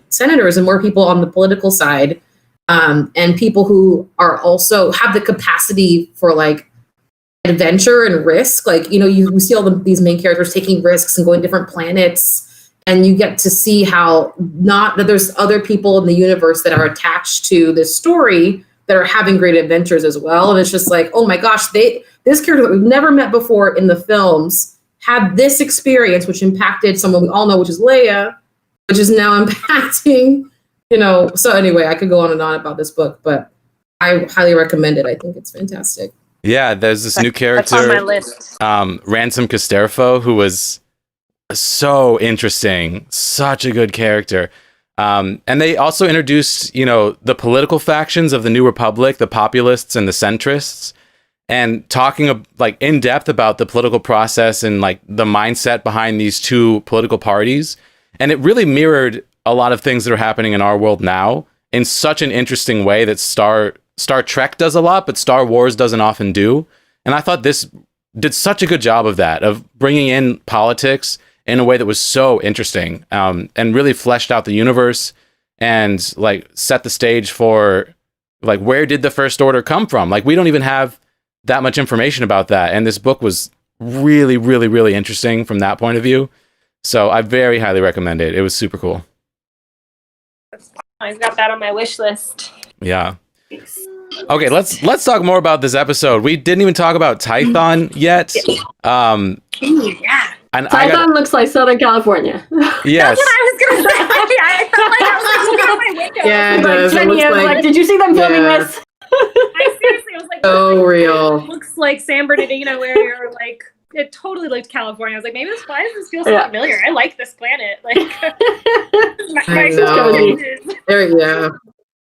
senators and more people on the political side, and people who are also have the capacity for like adventure and risk. Like, you see all these main characters taking risks and going to different planets, and you get to see how not that there's other people in the universe that are attached to this story that are having great adventures as well. And it's just like, oh my gosh, this character that we've never met before in the films had this experience, which impacted someone we all know, which is Leia, which is now impacting, So anyway, I could go on and on about this book, but I highly recommend it. I think it's fantastic. Yeah, there's this new character, on my list. Ransom Casterfo, who was so interesting, such a good character. And they also introduced, the political factions of the New Republic, the populists and the centrists, and talking like in depth about the political process and like the mindset behind these two political parties. And it really mirrored a lot of things that are happening in our world now in such an interesting way that Star Trek does a lot, but Star Wars doesn't often do. And I thought this did such a good job of that, of bringing in politics in a way that was so interesting, and really fleshed out the universe and like set the stage for like, where did the First Order come from? Like, we don't even have that much information about that. And this book was really, really, really interesting from that point of view. So I very highly recommend it. It was super cool. I've got that on my wish list. Yeah. Okay, let's talk more about this episode. We didn't even talk about Tython yet. Yeah. And Tython looks like Southern California. Yes. That's what I was gonna say. I felt like I was looking out my window. Yeah, it Like, does. It Jenny, looks I was like, did you see them filming this? I seriously was like, So real. It looks like San Bernardino area, or like it totally looked California. I was like, maybe why does this feel so familiar? I like this planet. Like, I know.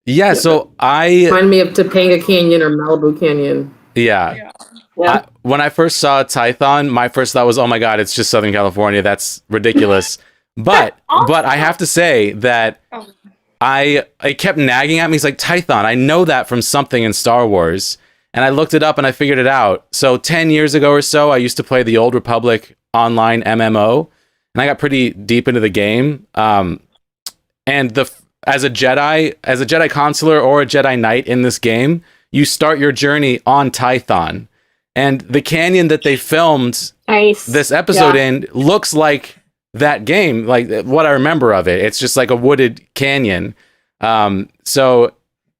Yeah, so I remind me of Topanga Canyon or Malibu Canyon. Yeah. When I first saw Tython, my first thought was, oh my God, it's just Southern California. That's ridiculous. But I have to say that it kept nagging at me. It's like, Tython, I know that from something in Star Wars. And I looked it up and I figured it out. So 10 years ago or so, I used to play the Old Republic online MMO. And I got pretty deep into the game. And as a Jedi Consular or a Jedi Knight in this game, you start your journey on Tython. And the canyon that they filmed this episode in looks like that game, like what I remember of it. It's just like a wooded canyon. So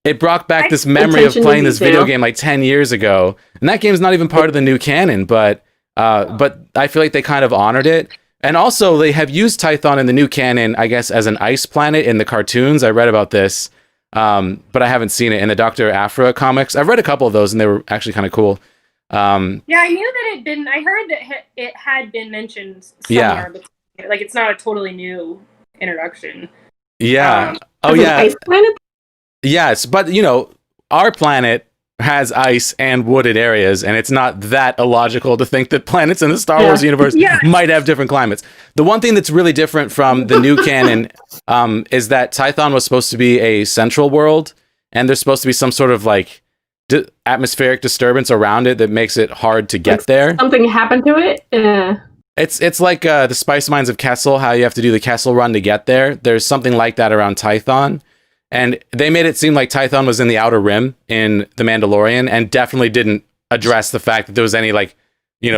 it brought back this memory of playing this video game like 10 years ago. And that game's not even part of the new canon, but I feel like they kind of honored it. And also they have used Tython in the new canon, I guess, as an ice planet in the cartoons. I read about this, but I haven't seen it in the Dr. Aphra comics. I've read a couple of those and they were actually kind of cool. I knew that I heard that it had been mentioned somewhere, but like it's not a totally new introduction. Yeah. Ice planet? Yes, but our planet has ice and wooded areas, and it's not that illogical to think that planets in the Star Wars universe might have different climates. The one thing that's really different from the new canon is that Tython was supposed to be a central world, and there's supposed to be some sort of like atmospheric disturbance around it that makes it hard to get there. Something happened to it? Yeah. It's like the Spice Mines of Kessel, how you have to do the Kessel Run to get there. There's something like that around Tython. And they made it seem like Tython was in the Outer Rim in The Mandalorian, and definitely didn't address the fact that there was any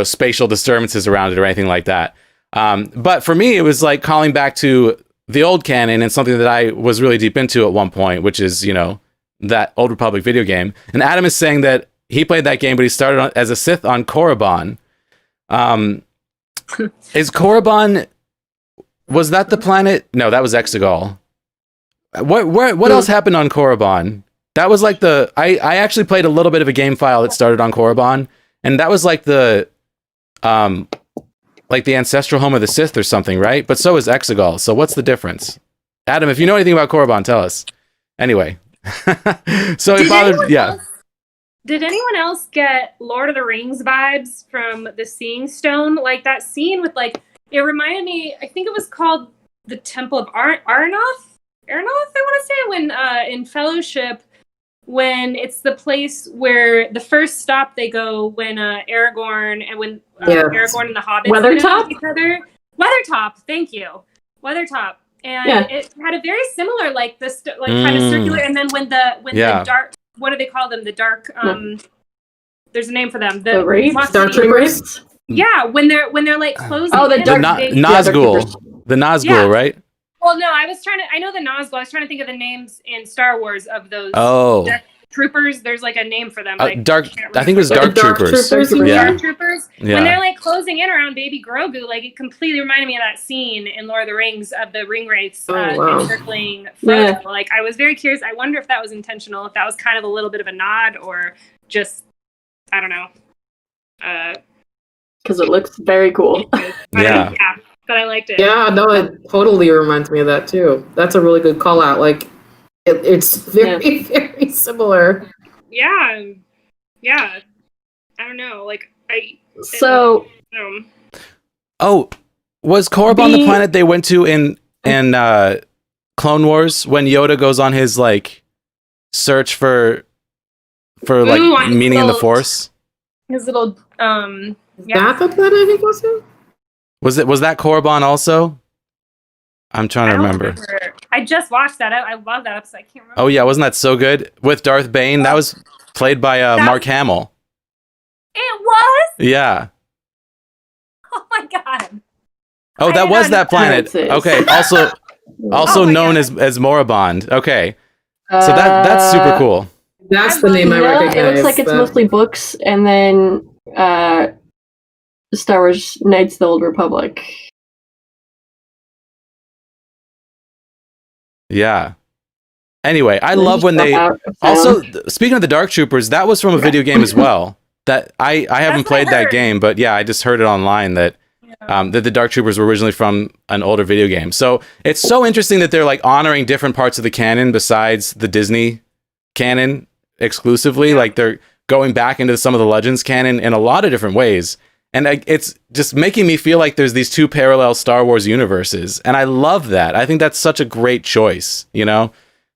spatial disturbances around it or anything like that. But for me, it was like calling back to the old canon and something that I was really deep into at one point, which is, that Old Republic video game. And Adam is saying that he played that game, but he started as a Sith on Korriban. Is Korriban Was that the planet? No, that was Exegol. What else happened on Korriban? That was like I actually played a little bit of a game file that started on Korriban, and that was like the ancestral home of the Sith or something, right? But so is Exegol. So what's the difference? Adam, if you know anything about Korriban, tell us. Anyway. So it bothered, yeah. Did anyone else get Lord of the Rings vibes from the Seeing Stone? Like that scene with like, it reminded me, I think it was called the Temple of Arnoth, I want to say, when in Fellowship, when it's the place where the first stop they go when Aragorn and when Aragorn and the Hobbits Weathertop? each other. Weathertop, thank you. Weathertop. And it had a very similar, like this, like kind of circular. And then when the dark, what do they call them? The dark. There's a name for them. The Wraiths? Dark Troopers? Yeah, when they're like closing. Oh, the dark Nazgul. The Nazgul, right? Well, no, I know the Nazgul. I was trying to think of the names in Star Wars of those. Oh. Troopers, there's like a name for them. Like, I think it was Dark Troopers. Dark Troopers. Yeah. When they're like closing in around Baby Grogu, like it completely reminded me of that scene in Lord of the Rings of the ring wraiths encircling Frodo. Yeah. Like I was very curious. I wonder if that was intentional, if that was kind of a little bit of a nod, or just I don't know. Because it looks very cool. Yeah, but I liked it. Yeah, no, it totally reminds me of that too. That's a really good call out. Like. It's very, very similar. Yeah. I don't know. Like, Oh, was Korriban the planet they went to in Clone Wars when Yoda goes on his, like, search for like, meaning in the Force? His little, Is that the planet he goes to? Was that Korriban also? I'm trying to remember. I just watched that. I love that episode. I can't remember. Oh yeah, wasn't that so good with Darth Bane? That was played by Mark Hamill. It was. Yeah. Oh my god. Oh, that was that planet. Okay. Also known as Moribond. Okay. So that's super cool. That's the name I recognize. It looks like it's mostly books, and then Star Wars: Knights of the Old Republic. Yeah. Anyway, I love when they also speaking of the Dark Troopers, that was from a video game as well. That I haven't played that game, but yeah, I just heard it online that that the Dark Troopers were originally from an older video game. So it's so interesting that they're like honoring different parts of the canon besides the Disney canon exclusively. Like they're going back into some of the Legends canon in a lot of different ways. And it's just making me feel like there's these two parallel Star Wars universes. And I love that. I think that's such a great choice, you know,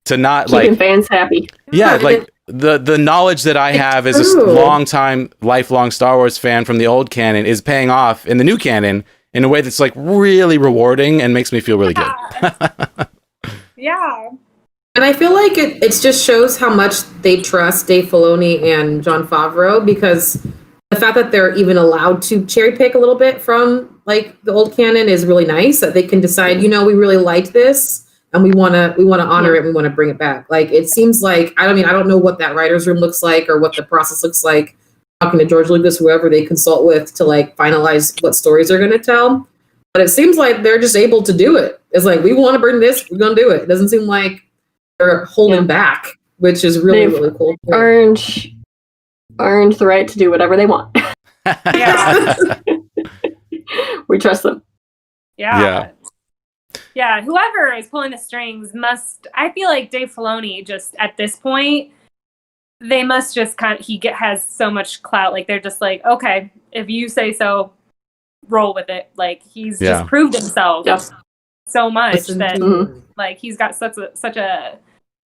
to not keeping fans happy. Yeah, like the knowledge that I have as a lifelong Star Wars fan from the old canon is paying off in the new canon in a way that's like really rewarding and makes me feel really good. Yeah. And I feel like it just shows how much they trust Dave Filoni and Jon Favreau, because the fact that they're even allowed to cherry pick a little bit from like the old canon is really nice. That they can decide, you know, we really liked this and we want to honor it. We want to bring it back. Like it seems like I don't know what that writer's room looks like or what the process looks like. Talking to George Lucas, whoever they consult with to like finalize what stories they're going to tell. But it seems like they're just able to do it. It's like we want to bring this, we're going to do it. It doesn't seem like they're holding back, which is really cool. Earned the right to do whatever they want. Yeah. We trust them. Yeah. Whoever is pulling the strings I feel like Dave Filoni just at this point, they must just has so much clout. Like they're just like, okay, if you say so, roll with it. Like he's just proved himself so much that like he's got such a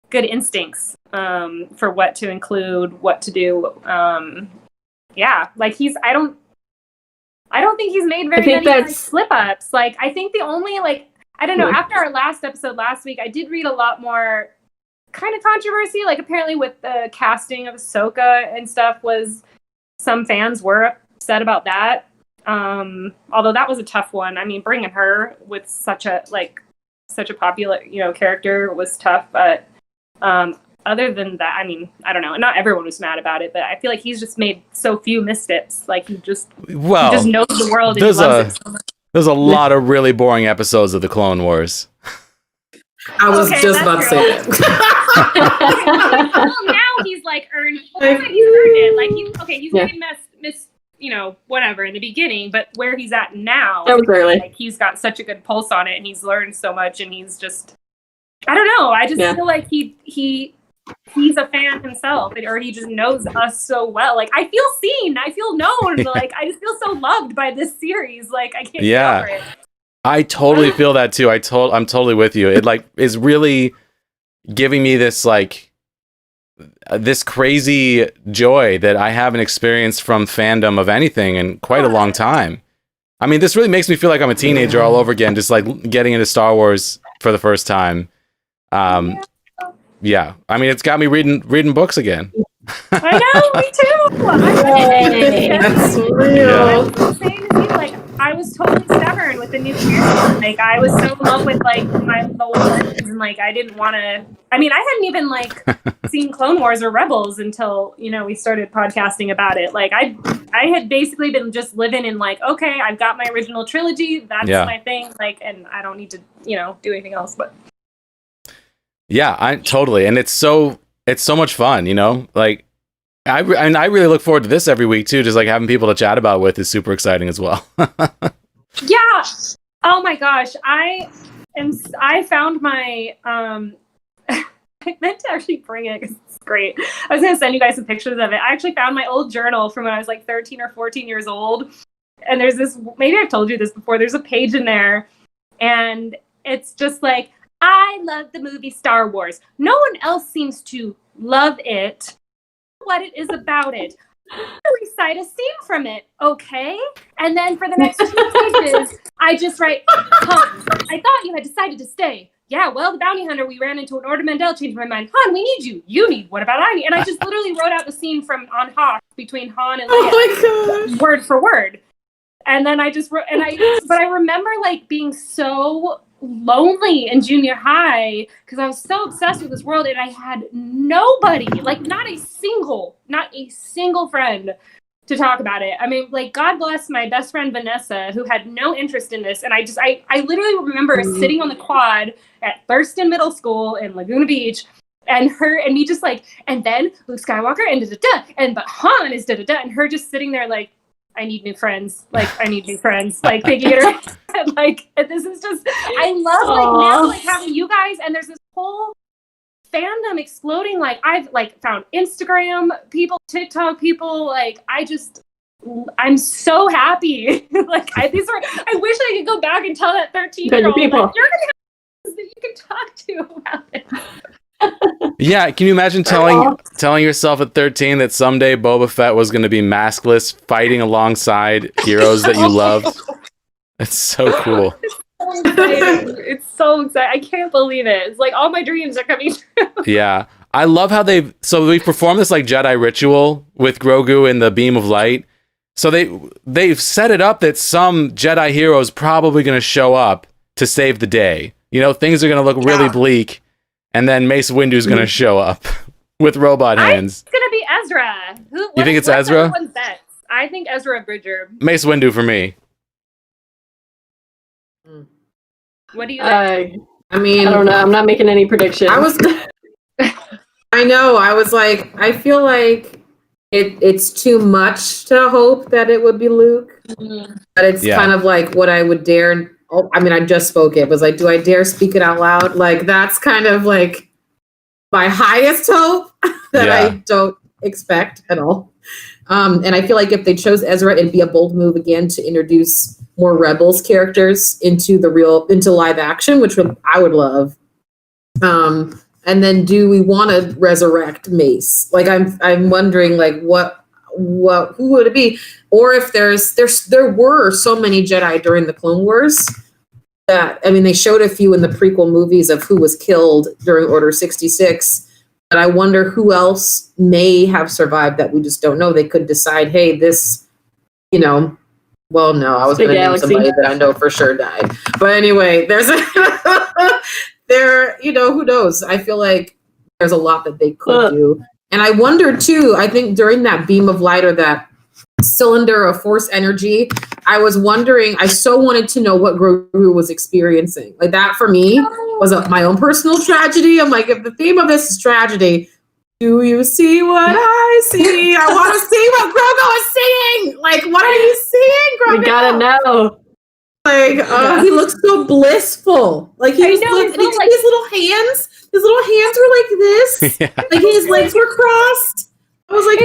good instincts for what to include, what to do. Like I don't think he's made very many like, slip ups. Like I think the only like I don't know, after our last episode last week, I did read a lot more kind of controversy. Like apparently with the casting of Ahsoka and stuff was some fans were upset about that. Although that was a tough one. I mean, bringing her with such a popular, character was tough, but other than that, I mean, I don't know. Not everyone was mad about it, but I feel like he's just made so few missteps. Like he just knows the world and he loves it so much. There's a lot of really boring episodes of the Clone Wars. I was just about to say that. Well, now he's like earned. Well, he's earned it. Like he's made miss, whatever in the beginning, but where he's at now, that was early. Like he's got such a good pulse on it, and he's learned so much, and he's just, I don't know. I just feel like he's a fan himself, or he just knows us so well. Like I feel seen, I feel known. Like I just feel so loved by this series. Like I can't get over it. I totally feel that too. I'm totally with you. It like is really giving me this like this crazy joy that I haven't experienced from fandom of anything in quite a long time. I mean, this really makes me feel like I'm a teenager all over again, just like getting into Star Wars for the first time. Yeah. I mean, it's got me reading books again. I know, me too. That's real. I'm the same as you. Like, I was totally stubborn with the new series. Like, I was so in love with like the old ones, and like I didn't want to. I mean, I hadn't even like seen Clone Wars or Rebels until we started podcasting about it. Like, I had basically been just living in like, okay, I've got my original trilogy. That's my thing. Like, and I don't need to do anything else. But yeah, I totally, and it's so much fun. Like. I really look forward to this every week too. Just like having people to chat about with is super exciting as well. Yeah. Oh my gosh. I found my I meant to actually bring it because it's great. I was gonna send you guys some pictures of it. I actually found my old journal from when I was like 13 or 14 years old. And there's this, maybe I've told you this before, there's a page in there and it's just like, I love the movie Star Wars. No one else seems to love it. What it is about it. I recite a scene from it, okay? And then for the next 2 pages, I just write, Han, I thought you had decided to stay. Yeah, well, the bounty hunter we ran into an Order Mandel changed my mind. Han, we need you. You need. What about I need? And I just literally wrote out the scene from on Hoth between Han and Leia. Oh my gosh. Word for word. And then I just wrote, but I remember like being so lonely in junior high because I was so obsessed with this world and I had nobody, like not a single friend to talk about it. I mean, like, God bless my best friend Vanessa, who had no interest in this. And I literally remember sitting on the quad at Thurston Middle School in Laguna Beach and me just like, and then Luke Skywalker and da-da-da, and but Han is da-da-da, and her just sitting there like, I need new friends. Like, I need new friends. Like, thinking it. Like, this is just, I love, like, now, like, having you guys, and there's this whole fandom exploding. Like, I've, like, found Instagram people, TikTok people. Like, I'm so happy. Like, I wish I could go back and tell that 13-year-old, like, you're going to have that you can talk to about it. Yeah, can you imagine telling yourself at 13 that someday Boba Fett was going to be maskless, fighting alongside heroes that you loved? It's so cool. It's so exciting. I can't believe it. It's like all my dreams are coming true. Yeah, I love how we performed this like Jedi ritual with Grogu in the beam of light. So they've set it up that some Jedi hero is probably going to show up to save the day. Things are going to look really bleak. And then Mace Windu's going to show up with robot hands. It's going to be Ezra. You think it's Ezra? I think Ezra Bridger. Mace Windu for me. What do you think? I mean, I don't know. I'm not making any predictions. I know. I was like, I feel like it's too much to hope that it would be Luke. But it's kind of like what I would dare. Oh, I mean, I just spoke it. It was like, do I dare speak it out loud? Like, that's kind of like my highest hope that I don't expect at all. And I feel like if they chose Ezra, it'd be a bold move again to introduce more Rebels characters into live action, which I would love. And then do we want to resurrect Mace? Like, I'm wondering, like, who would it be? Or if there were so many Jedi during the Clone Wars that, I mean, they showed a few in the prequel movies of who was killed during Order 66, but I wonder who else may have survived that we just don't know. They could decide, hey, this, well, no, I was going to name somebody that I know for sure died. But anyway, who knows? I feel like there's a lot that they could do. And I wonder too, I think during that beam of light or that cylinder of force energy, I was wondering, I so wanted to know what Grogu was experiencing. Like that for me was my own personal tragedy. I'm like, if the theme of this is tragedy, do you see what I see? I want to see what Grogu is seeing. Like, what are you seeing, Grogu? We gotta know. Like, he looks so blissful. Like he was like, his little hands were like this. Yeah. Like his legs were crossed. I was like,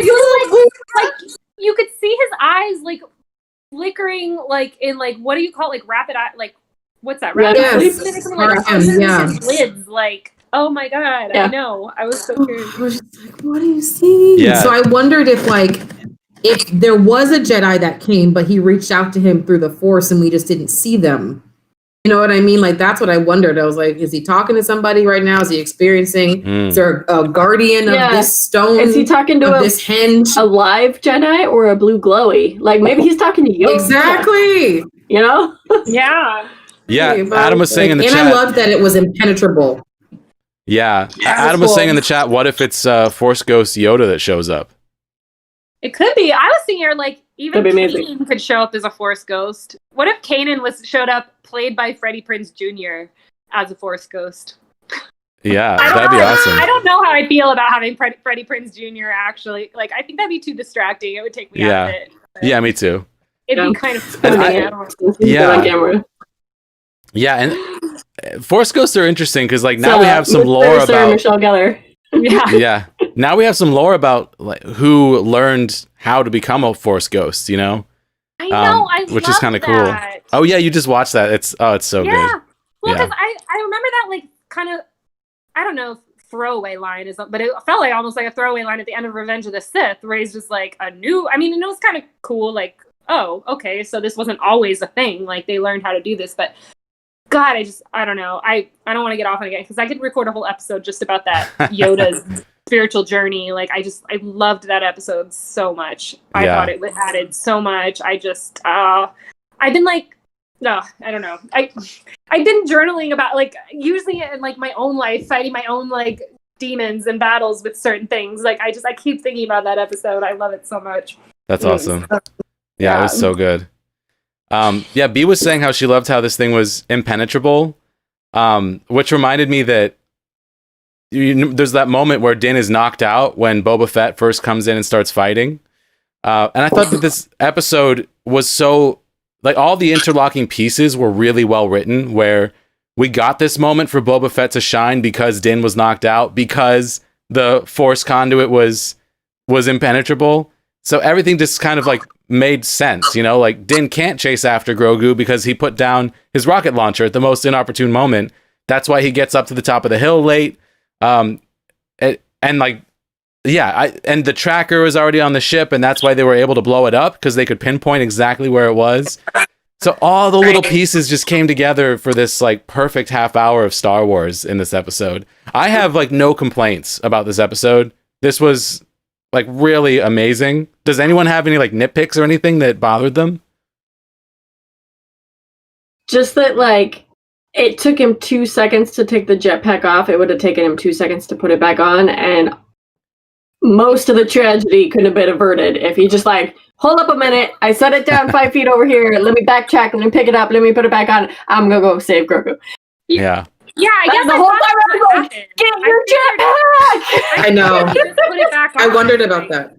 you could see his eyes like flickering, like in like what do you call it? Like rapid eye? Like what's that? Rapid lids. Like, oh my god! Yeah. I know. I was so curious. I was just like, what are you seeing? Yeah. So I wondered if there was a Jedi that came, but he reached out to him through the Force, and we just didn't see them. You know what I mean? Like, that's what I wondered. I was like, is he talking to somebody right now? Is he experiencing? Is there a guardian of this stone? Is he talking to a live Jedi or a blue glowy? Like, maybe he's talking to you. Exactly. You know? Yeah. Yeah. Adam was saying in the chat. And I loved that it was impenetrable. Yeah. Adam was saying in the chat, what if it's Force Ghost Yoda that shows up? It could be. I was thinking here, like, even Kanan could show up as a Force Ghost. What if Kanan showed up played by Freddie Prinze Jr. as a Force Ghost? Yeah, that'd be awesome. I don't know how I feel about having Freddie Prinze Jr. actually. Like, I think that'd be too distracting. It would take me out of it. Yeah, me too. It'd be kind of Yeah, and Force Ghosts are interesting because, like, now we have some lore about Michelle Gellar. Yeah. Now we have some lore about like who learned how to become a Force Ghost, you know? I know, which is kind of cool. Oh yeah, you just watched that. It's so good. Well, because I remember that like kind of, I don't know, throwaway line is, but it felt like almost like a throwaway line at the end of Revenge of the Sith, where he's just like it was kind of cool, like, oh, okay, so this wasn't always a thing, like they learned how to do this, but God, I don't know. I don't want to get off on it again because I could record a whole episode just about that Yoda's spiritual journey. Like I loved that episode so much. I thought it added so much. I've been like, no, I don't know. I've been journaling about like usually in like my own life, fighting my own like demons and battles with certain things. Like I keep thinking about that episode. I love it so much. That's awesome. Yeah, it was so good. B was saying how she loved how this thing was impenetrable, which reminded me that there's that moment where Din is knocked out when Boba Fett first comes in and starts fighting. And I thought that this episode was so, like, all the interlocking pieces were really well written, where we got this moment for Boba Fett to shine because Din was knocked out, because the Force conduit was impenetrable. So everything just kind of like made sense, you know, like Din can't chase after Grogu because he put down his rocket launcher at the most inopportune moment. That's why he gets up to the top of the hill late. And the tracker was already on the ship, and that's why they were able to blow it up, because they could pinpoint exactly where it was. So all the little pieces just came together for this like perfect half hour of Star Wars in this episode. I have like no complaints about this episode. This was like really amazing. Does anyone have any like nitpicks or anything that bothered them? Just that like it took him 2 seconds to take the jetpack off. It would have taken him 2 seconds to put it back on, and most of the tragedy could have been averted if he just like, hold up a minute, I set it down 5 feet over here, let me backtrack, let me pick it up, let me put it back on, I'm gonna go save Grogu. Yeah. Yeah, I guess the whole time like, get your jetpack! I know. I wondered about that.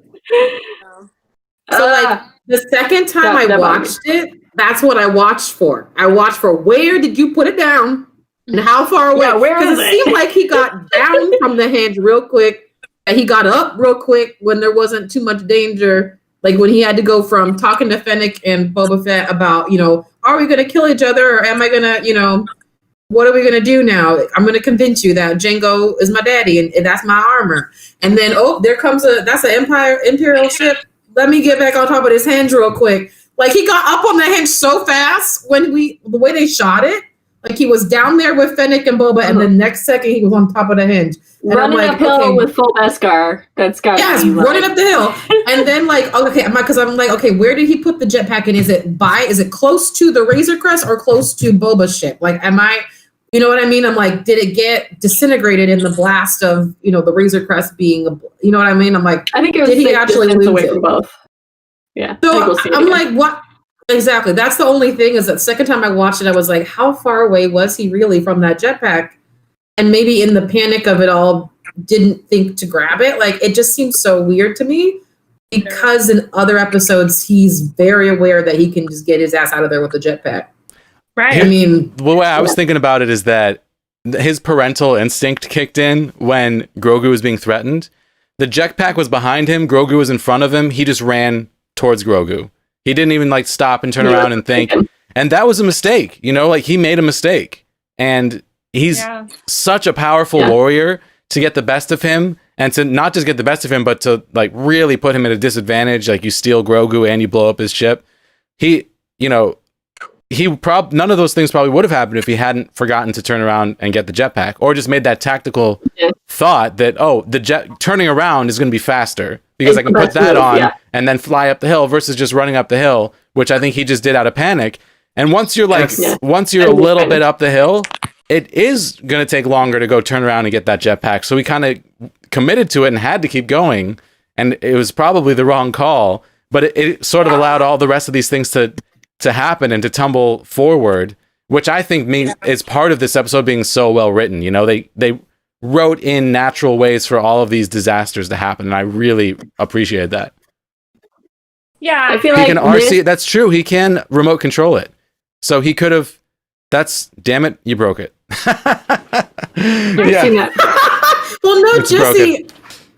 So like the second time I watched it, that's what I watched for. I watched for where did you put it down and how far away? Because it seemed like he got down from the hinge real quick. And he got up real quick when there wasn't too much danger. Like when he had to go from talking to Fennec and Boba Fett about, you know, are we going to kill each other, or am I going to, you know, what are we going to do now? I'm going to convince you that Jango is my daddy and that's my armor. And then, oh, there comes that's an Imperial ship. Let me get back on top of this hinge real quick. Like he got up on the hinge so fast the way they shot it. Like he was down there with Fennec and Boba, and the next second he was on top of the hinge. And running uphill with full Beskar. That's got running up the hill. And then like, because I'm like, okay, where did he put the jetpack in? Is it close to the Razor Crest or close to Boba's ship? Like, you know what I mean? I'm like, did it get disintegrated in the blast of, you know, the Razor Crest being, you know what I mean? I'm like, I think it was did he actually lose away it? From both? Yeah. So I'm like, what? Exactly. That's the only thing is that second time I watched it, I was like, how far away was he really from that jetpack? And maybe in the panic of it all, didn't think to grab it. Like, it just seems so weird to me because in other episodes, he's very aware that he can just get his ass out of there with the jetpack. Right. I mean, the way I was thinking about it is that his parental instinct kicked in when Grogu was being threatened. The jetpack was behind him. Grogu was in front of him. He just ran towards Grogu. He didn't even like stop and turn around and think. And that was a mistake. You know, like he made a mistake. And he's such a powerful warrior to get the best of him, and to not just get the best of him, but to like really put him at a disadvantage. Like you steal Grogu and you blow up his ship. He, you know, none of those things probably would have happened if he hadn't forgotten to turn around and get the jetpack, or just made that tactical thought that, oh, the jet turning around is going to be faster because I can put that on and then fly up the hill versus just running up the hill, which I think he just did out of panic. And once you're like, once you're a little bit up the hill, it is going to take longer to go turn around and get that jetpack. So he kind of committed to it and had to keep going. And it was probably the wrong call, but it sort of allowed all the rest of these things to happen and to tumble forward, which I think is part of this episode being so well written. You know, they wrote in natural ways for all of these disasters to happen. And I really appreciate that. Yeah. I feel he like can RC. That's true. He can remote control it. So he could have, damn it, you broke it. Yeah. Well, no, Jesse,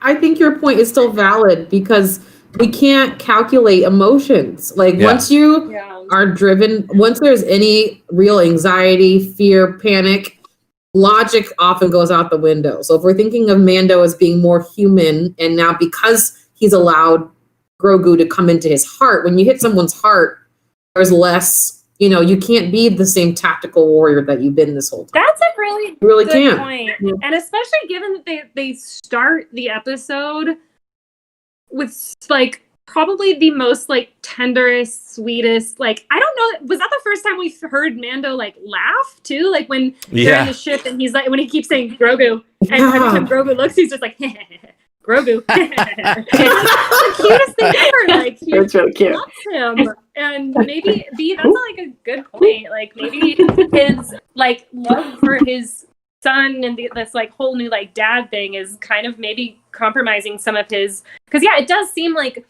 I think your point is still valid because we can't calculate emotions. Like once you are driven, once there's any real anxiety, fear, panic, logic often goes out the window. So if we're thinking of Mando as being more human, and now because he's allowed Grogu to come into his heart, when you hit someone's heart, there's less, you know, you can't be the same tactical warrior that you've been this whole time. That's a really, really good point. Yeah. And especially given that they start the episode with like probably the most like tenderest, sweetest, like, I don't know, was that the first time we heard Mando like laugh too? Like when they're in the ship and he's like, when he keeps saying Grogu, and every time Grogu looks, he's just like, Grogu. It's the cutest thing ever. Like, he it's really cute. loves him. And maybe that's like a good point. Like maybe his like love for his son and this like whole new like dad thing is kind of maybe compromising some of his, because it does seem like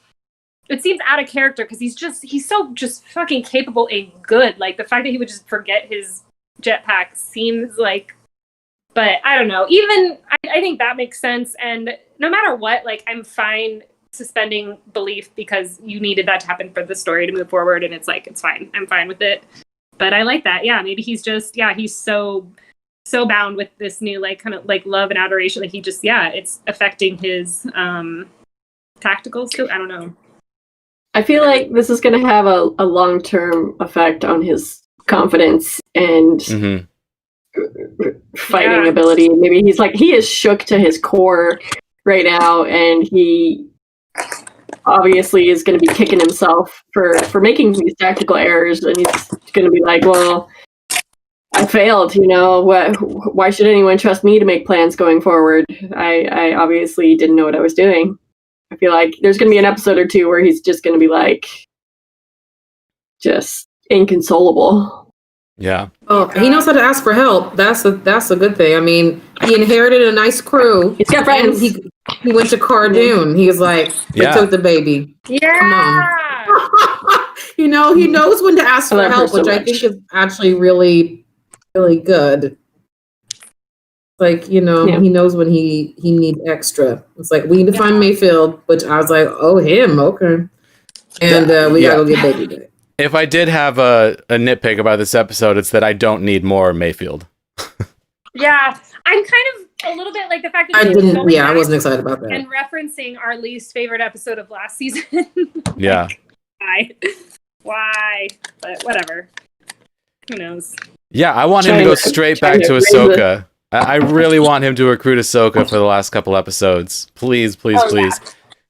it seems out of character because he's so just fucking capable and good. Like the fact that he would just forget his jetpack seems like, but I don't know. Even I think that makes sense. And no matter what, like I'm fine suspending belief because you needed that to happen for the story to move forward, and it's like it's fine. I'm fine with it. But I like that. Yeah, maybe he's just he's so bound with this new like kind of like love and adoration that he just it's affecting his tactical skill. I don't know. I feel like this is going to have a long-term effect on his confidence and fighting ability. Maybe he is shook to his core right now, and he obviously is going to be kicking himself for making these tactical errors, and he's going to be like, well, I failed, you know, why should anyone trust me to make plans going forward? I obviously didn't know what I was doing. I feel like there's going to be an episode or two where he's just going to be like, just inconsolable. Yeah. Oh, he knows how to ask for help. That's a good thing. I mean, he inherited a nice crew. He's got friends. He went to Cardoon. He was like, they took the baby. Yeah. Come on. You know, he knows when to ask for help, which I think is actually really, really good. Like, you know, he knows when he needs extra. It's like, we need to find Mayfield, which I was like, oh, him, okay. And we gotta go get baby back. If I did have a nitpick about this episode, it's that I don't need more Mayfield. Yeah, I'm kind of a little bit like the fact that I wasn't excited about that. And referencing our least favorite episode of last season. Yeah. Why? But whatever. Who knows? Yeah, I want him to go straight back to Ahsoka. I really want him to recruit Ahsoka for the last couple episodes. Please, please, please.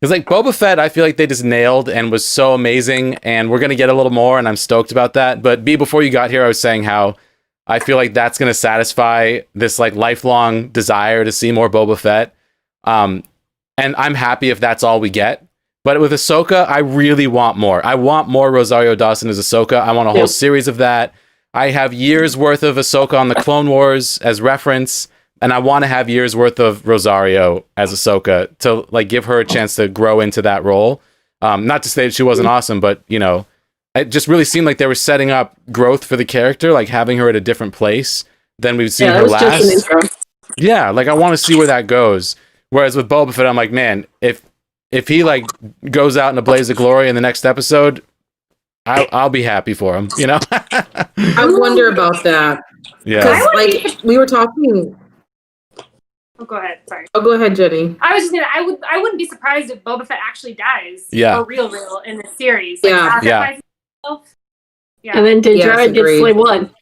Because like Boba Fett, I feel like they just nailed and was so amazing, and we're going to get a little more, and I'm stoked about that. But B, before you got here, I was saying how I feel like that's going to satisfy this like lifelong desire to see more Boba Fett. And I'm happy if that's all we get. But with Ahsoka, I really want more. I want more Rosario Dawson as Ahsoka. I want a whole series of that. I have years worth of Ahsoka on the Clone Wars as reference, and I want to have years worth of Rosario as Ahsoka to like give her a chance to grow into that role. Not to say that she wasn't awesome, but you know, it just really seemed like they were setting up growth for the character, like having her at a different place than we've seen her last. Yeah, like I want to see where that goes. Whereas with Boba Fett, I'm like, man, if he like goes out in a blaze of glory in the next episode, I'll be happy for him, you know? I wonder about that. Yeah. Because like we were talking. Oh, go ahead. Sorry. Oh, go ahead, Jenny. I was just gonna. I wouldn't be surprised if Boba Fett actually dies. Yeah. For real in this series. Yeah. Yeah. And then Din Djarin gets Slave One.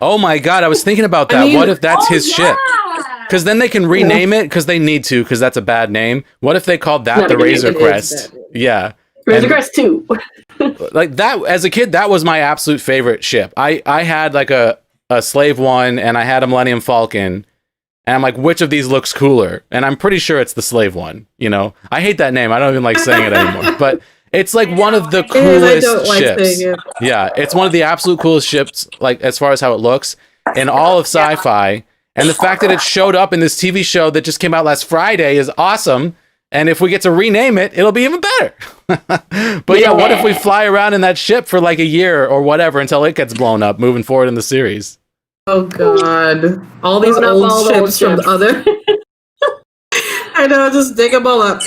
Oh my god, I was thinking about that. What if that's his ship? Because then they can rename it because they need to, because that's a bad name. What if they called that the Razor Crest? Yeah. Razor Crest 2. Like that, as a kid, that was my absolute favorite ship. I had like a Slave One and I had a Millennium Falcon. And I'm like, which of these looks cooler? And I'm pretty sure it's the Slave One, you know? I hate that name. I don't even like saying it anymore. But it's like one of the coolest ships. Yeah, it's one of the absolute coolest ships, like as far as how it looks in all of sci-fi. And the fact that it showed up in this TV show that just came out last Friday is awesome. And if we get to rename it, it'll be even better. But yeah, what if we fly around in that ship for like a year or whatever until it gets blown up moving forward in the series? Oh god. All these old ships from the other. I know, just dig them all up.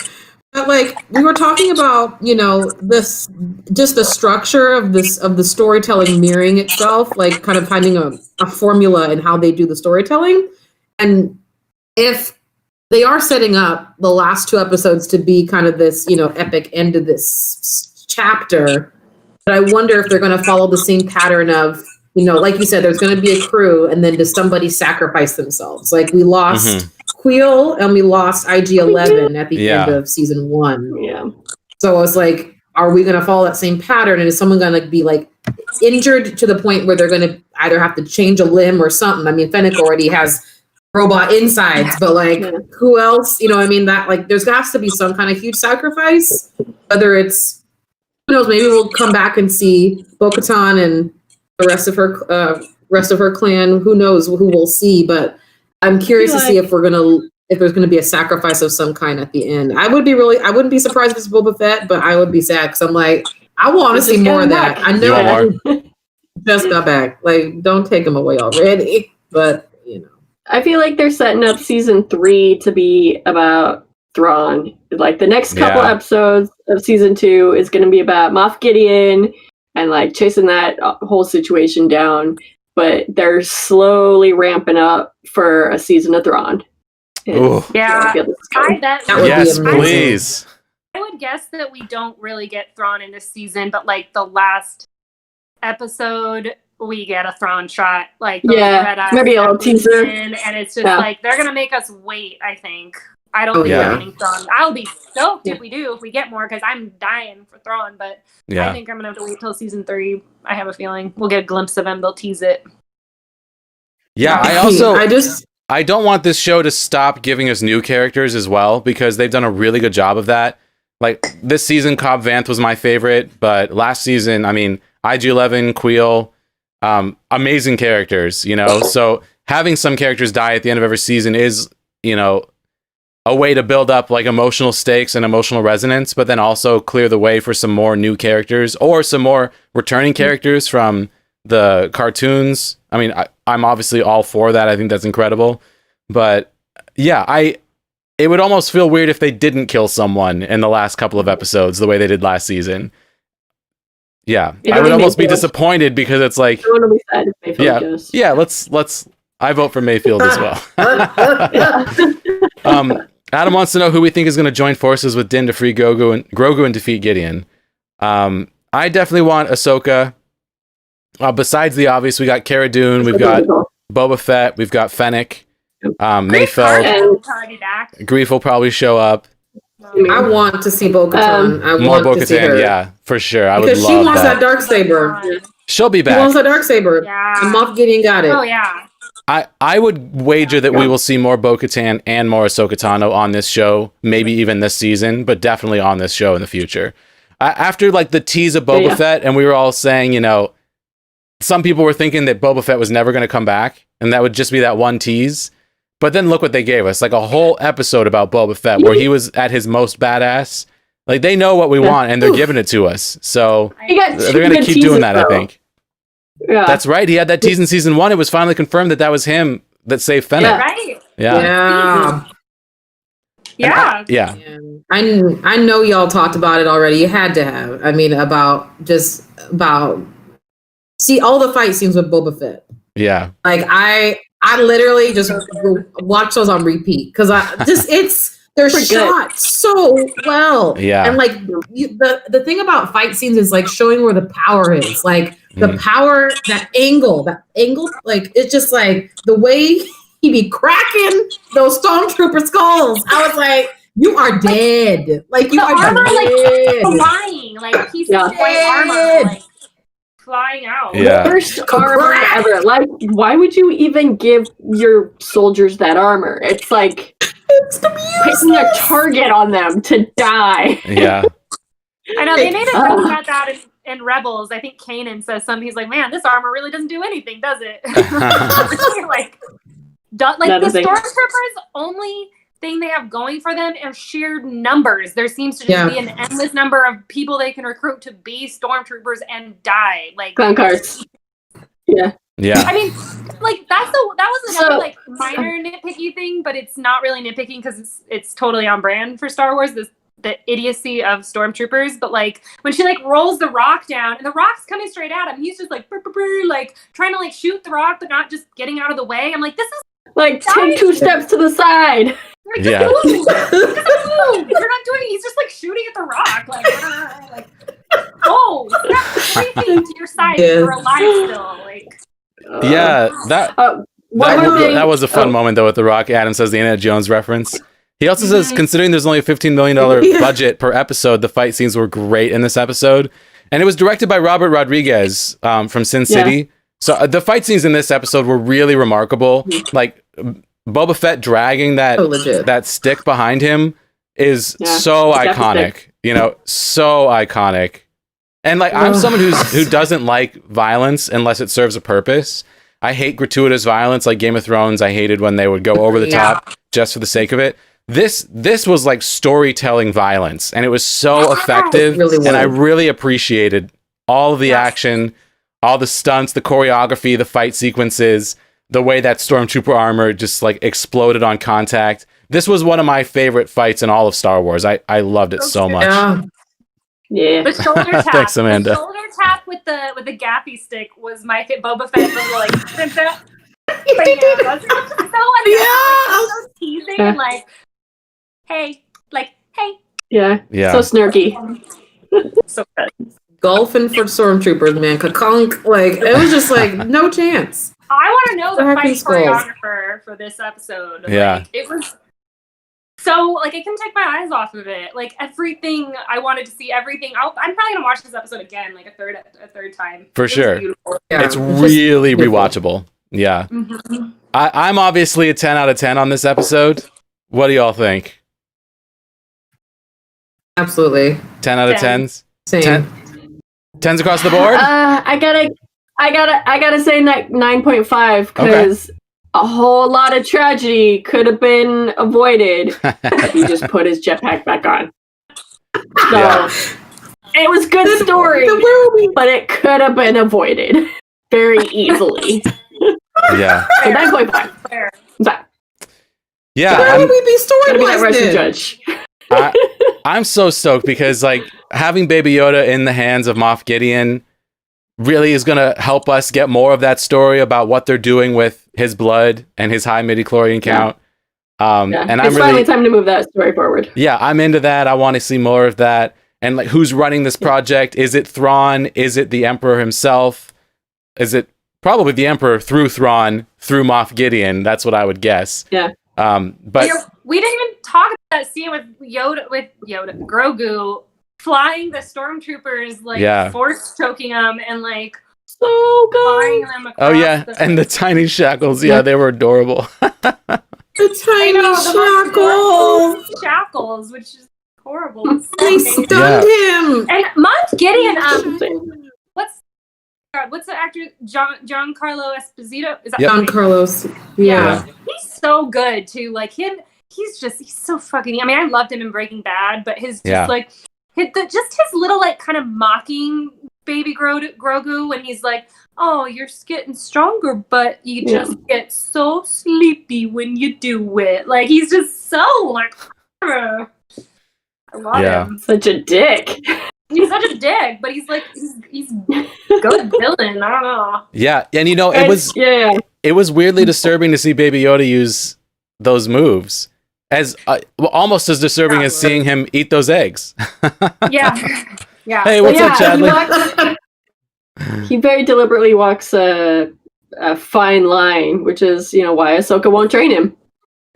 But like we were talking about, you know, this just the structure of the storytelling mirroring itself, like kind of finding a formula in how they do the storytelling. And if they are setting up the last 2 episodes to be kind of this, you know, epic end of this chapter, but I wonder if they're going to follow the same pattern of, you know, like you said, there's going to be a crew, and then does somebody sacrifice themselves? Like we lost Queel and we lost IG-11 at the end of season 1. Yeah. So I was like, are we going to follow that same pattern? And is someone going to be like injured to the point where they're going to either have to change a limb or something? I mean, Fennec already has robot insides, but like who else? You know, I mean, that like there's got to be some kind of huge sacrifice. Whether it's, who knows? Maybe we'll come back and see Bo-Katan and the rest of her clan. Who knows who we'll see? But I'm curious to see if there's gonna be a sacrifice of some kind at the end. I wouldn't be surprised if it's Boba Fett, but I would be sad because I'm like, I want to see more of that. I know just got back. Like, don't take him away already. But you know, I feel like they're setting up season 3 to be about Thrawn. Like the next couple episodes of season 2 is going to be about Moff Gideon and like chasing that whole situation down. But they're slowly ramping up for a season of Thrawn. Yeah, yes, please. I would guess that we don't really get Thrawn in this season, but like the last episode, we get a Thrawn shot. Like maybe a little teaser, and it's just like they're gonna make us wait. I think. I don't think we're getting Thrawn. I'll be stoked if we do, if we get more, because I'm dying for Thrawn. But I think I'm gonna have to wait till season 3. I have a feeling we'll get a glimpse of him. They'll tease it. Yeah, I don't want this show to stop giving us new characters as well, because they've done a really good job of that. Like this season, Cobb Vanth was my favorite, but last season, I mean, IG-11, Queel, amazing characters, you know. So having some characters die at the end of every season is, you know, a way to build up like emotional stakes and emotional resonance, but then also clear the way for some more new characters or some more returning characters from the cartoons. I mean, I'm obviously all for that. I think that's incredible. But yeah, it would almost feel weird if they didn't kill someone in the last couple of episodes the way they did last season. Yeah, I would almost be disappointed because it's like, I want to be sad if Mayfield goes. Yeah, let's. I vote for Mayfield as well. Adam wants to know who we think is going to join forces with Din to free Grogu and defeat Gideon. I definitely want Ahsoka. Besides the obvious, we got Cara Dune, we've got Boba Fett, we've got Fennec, Mayfeld. Grief will probably show up. I want to see Bo-Katan. More Bo-Katan, yeah, for sure. I would love that. Because she wants that Darksaber. She'll be back. She wants that Darksaber. Yeah. And Moff Gideon got it. Oh, yeah. I would wager that we will see more Bo-Katan and more Ahsoka Tano on this show, maybe even this season, but definitely on this show in the future. After like the tease of Boba Fett, and we were all saying, you know, some people were thinking that Boba Fett was never going to come back, and that would just be that one tease. But then look what they gave us, like a whole episode about Boba Fett where he was at his most badass. Like, they know what we want, and they're giving it to us. So they're going to keep doing that, I think. Yeah. That's right. He had that tease in season 1. It was finally confirmed that was him that saved Fennec. Yeah, right. Yeah. Yeah. I know y'all talked about it already. You had to have. I mean, about see all the fight scenes with Boba Fett. Yeah. Like I literally just watch those on repeat because they're shot so well. Yeah. And like the thing about fight scenes is like showing where the power is. Like the power, that angle, like it's just like the way he be cracking those stormtrooper skulls. I was like, you are dead. Like you are armor, dead. like flying, like pieces of white armor, like flying out. Yeah. Worst armor ever. Like, why would you even give your soldiers that armor? It's like picking a target on them to die. Yeah. I know they made a joke about that in Rebels. I think Kanan says something. He's like, "Man, this armor really doesn't do anything, does it?" like the stormtroopers only thing they have going for them are sheer numbers. There seems to just be an endless number of people they can recruit to be stormtroopers and die. Like clown cars. Yeah. Yeah. I mean, like that was another like minor nitpicky thing, but it's not really nitpicking because it's totally on brand for Star Wars. The idiocy of stormtroopers, but like when she like rolls the rock down and the rock's coming straight at him, he's just like like trying to like shoot the rock, but not just getting out of the way. I'm like, this is like take 2 steps to the side. Like, yeah. Move. You're not doing it. He's just like shooting at the rock. Like oh, everything to your side. You're alive still. Like, yeah, that was a fun moment though with the rock. Adam says the Indiana Jones reference. He also says, considering there's only a $15 million budget per episode, the fight scenes were great in this episode. And it was directed by Robert Rodriguez from Sin City. So the fight scenes in this episode were really remarkable. Like, Boba Fett dragging that stick behind him is so iconic. You know, so iconic. And like, I'm someone who doesn't like violence unless it serves a purpose. I hate gratuitous violence, like Game of Thrones. I hated when they would go over the top just for the sake of it. This was like storytelling violence, and it was so effective. And I really appreciated all of the action, all the stunts, the choreography, the fight sequences, the way that stormtrooper armor just like exploded on contact. This was one of my favorite fights in all of Star Wars. I loved it so much. Yeah. The shoulder tap. Thanks, Amanda. The shoulder tap with the gaffy stick was my favorite. Boba Fett was like so teasing and like, hey. Yeah. So snarky. So good. Golfing for stormtroopers, man. Ka-conk. Like, it was just like, no chance. I want to know the fight choreographer for this episode. Yeah. Like, it was so, like, I couldn't take my eyes off of it. Like, everything, I wanted to see everything. I'm probably going to watch this episode again, like, a third time. For sure. Yeah, it's really rewatchable. Yeah. Mm-hmm. I'm obviously a 10 out of 10 on this episode. What do y'all think? Absolutely. 10 out of 10s? Same. 10s across the board? I gotta say 9.5 because a whole lot of tragedy could have been avoided if he just put his jetpack back on. So it was good story, but it could have been avoided very easily. Yeah. So 9.5. Yeah. Where would we be story judge? I'm so stoked because like having Baby Yoda in the hands of Moff Gideon really is going to help us get more of that story about what they're doing with his blood and his high midichlorian count. And it's finally time to move that story forward. Yeah, I'm into that. I want to see more of that. And like, who's running this project? Is it Thrawn? Is it the Emperor himself? Is it probably the Emperor through Thrawn, through Moff Gideon? That's what I would guess. Yeah. But we didn't even talk about that scene with Grogu flying the stormtroopers, like force choking them, and like So flying good. them across. Oh yeah, and the tiny shackles. Yeah, they were adorable. The tiny shackles, which is horrible. They stunned him. And Moff Gideon, what's the actor? Giancarlo Esposito? Is that Don Carlos? Yeah, he's so good too. Like him, he's so fucking. I mean, I loved him in Breaking Bad, but his his little like kind of mocking baby Grogu when he's like, "Oh, you're getting stronger, but you just get so sleepy when you do it." Like he's just so like. I love him. Such a dick. He's such a dick, but he's good villain. I don't know. Yeah, and it was weirdly disturbing to see Baby Yoda use those moves, as almost as disturbing as seeing him eat those eggs. Yeah. Hey, what's up, Chadley? He very deliberately walks a fine line, which is why Ahsoka won't train him.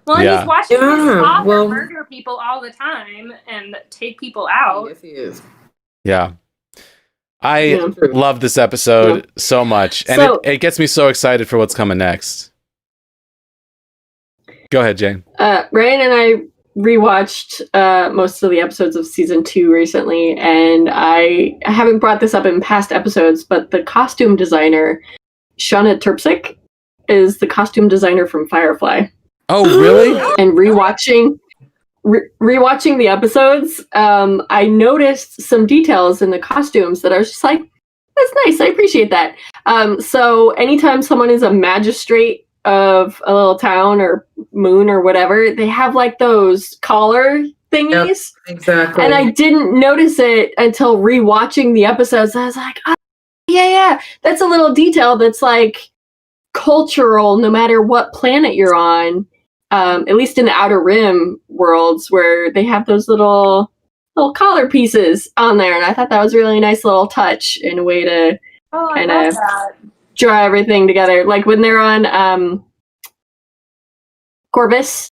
Well, he's watching his father murder people all the time and take people out. Yes, he is. Yeah. I love this episode so much. And it gets me so excited for what's coming next. Go ahead, Jane. Ryan and I rewatched most of the episodes of season 2 recently, and I haven't brought this up in past episodes, but the costume designer, Shauna Terpsick, is the costume designer from Firefly. Oh, really? And rewatching the episodes, I noticed some details in the costumes that I was just like, that's nice. I appreciate that. So anytime someone is a magistrate of a little town or moon or whatever, they have like those collar thingies. Yep, exactly. And I didn't notice it until rewatching the episodes. I was like, oh, yeah. That's a little detail that's like cultural no matter what planet you're on. At least in the Outer Rim worlds where they have those little collar pieces on there. And I thought that was a really nice little touch in a way to kind of draw everything together. Like when they're on Corvus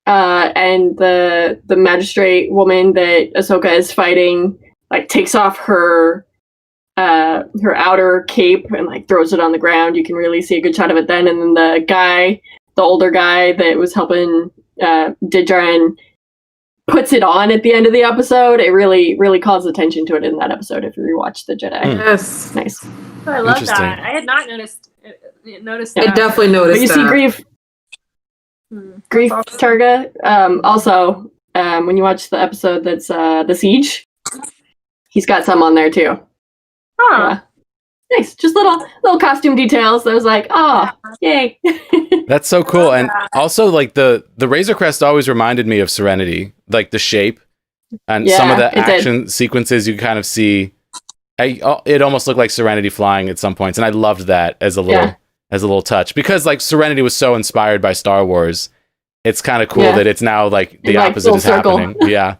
and the magistrate woman that Ahsoka is fighting like takes off her outer cape and like throws it on the ground. You can really see a good shot of it then. And then the older guy that was helping Didran puts it on at the end of the episode. It really, really calls attention to it in that episode if you rewatch The Jedi. Yes. Nice. Oh, I love that. I had not noticed that. I definitely noticed but you see Grief Targa. Also, when you watch the episode that's The Siege, he's got some on there too. Huh. Nice. Just little costume details. I was like, yay. That's so cool. And also like the Razor Crest always reminded me of Serenity, like the shape and some of the action sequences you kind of see. It almost looked like Serenity flying at some points. And I loved that as a little touch because like Serenity was so inspired by Star Wars. It's kind of cool that it's now like the opposite is happening. Yeah.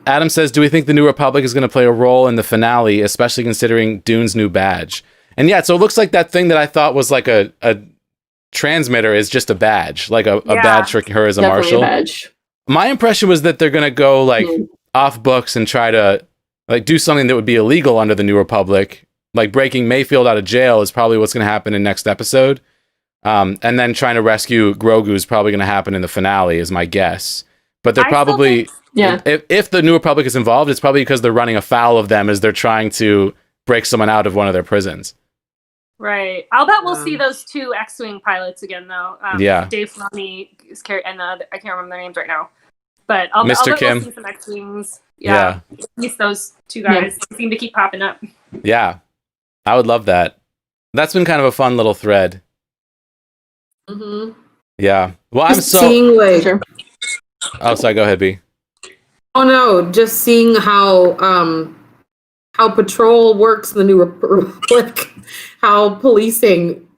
Adam says, do we think the New Republic is going to play a role in the finale, especially considering Dune's new badge? And so it looks like that thing that I thought was like a transmitter is just a badge, like a badge for her as a marshal. My impression was that they're going to go like off books and try to like do something that would be illegal under the New Republic, like breaking Mayfield out of jail is probably what's going to happen in next episode. And then trying to rescue Grogu is probably going to happen in the finale is my guess. But they're probably, if the New Republic is involved, it's probably because they're running afoul of them as they're trying to break someone out of one of their prisons. Right. I'll bet we'll see those 2 X-Wing pilots again, though. Dave Filoni is and I can't remember their names right now. But I'll bet we'll see some X-Wings. Yeah. At least those 2 guys seem to keep popping up. Yeah. I would love that. That's been kind of a fun little thread. Mm-hmm. Yeah. Well, I'm so... seeing like... Oh, sorry. Go ahead, B. Oh no! Just seeing how patrol works in the New Republic, how policing,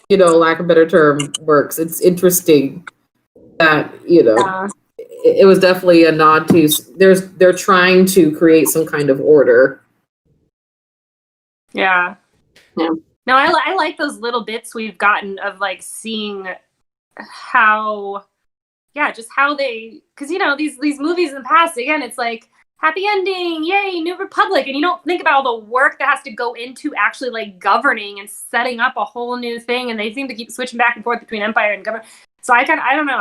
lack of a better term, works. It's interesting that it was definitely a nod to. They're trying to create some kind of order. Yeah. No, I like those little bits we've gotten of like seeing how. Yeah, just how they, because these movies in the past, again, it's like happy ending, yay, New Republic. And you don't think about all the work that has to go into actually like governing and setting up a whole new thing. And they seem to keep switching back and forth between Empire and government. So I don't know.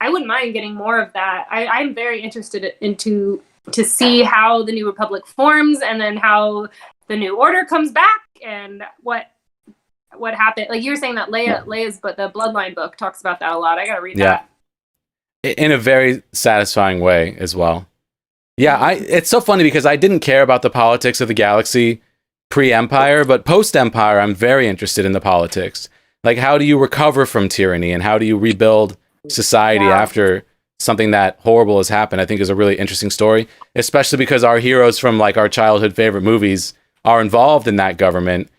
I wouldn't mind getting more of that. I'm very interested to see how the New Republic forms and then how the New Order comes back and what happened. Like you were saying that Leia's, but the Bloodline book talks about that a lot. I gotta read that. In a very satisfying way as well. Yeah, it's so funny because I didn't care about the politics of the galaxy pre-Empire, but post-Empire, I'm very interested in the politics. Like, how do you recover from tyranny and how do you rebuild society after something that horrible has happened? I think is a really interesting story, especially because our heroes from like our childhood favorite movies are involved in that government.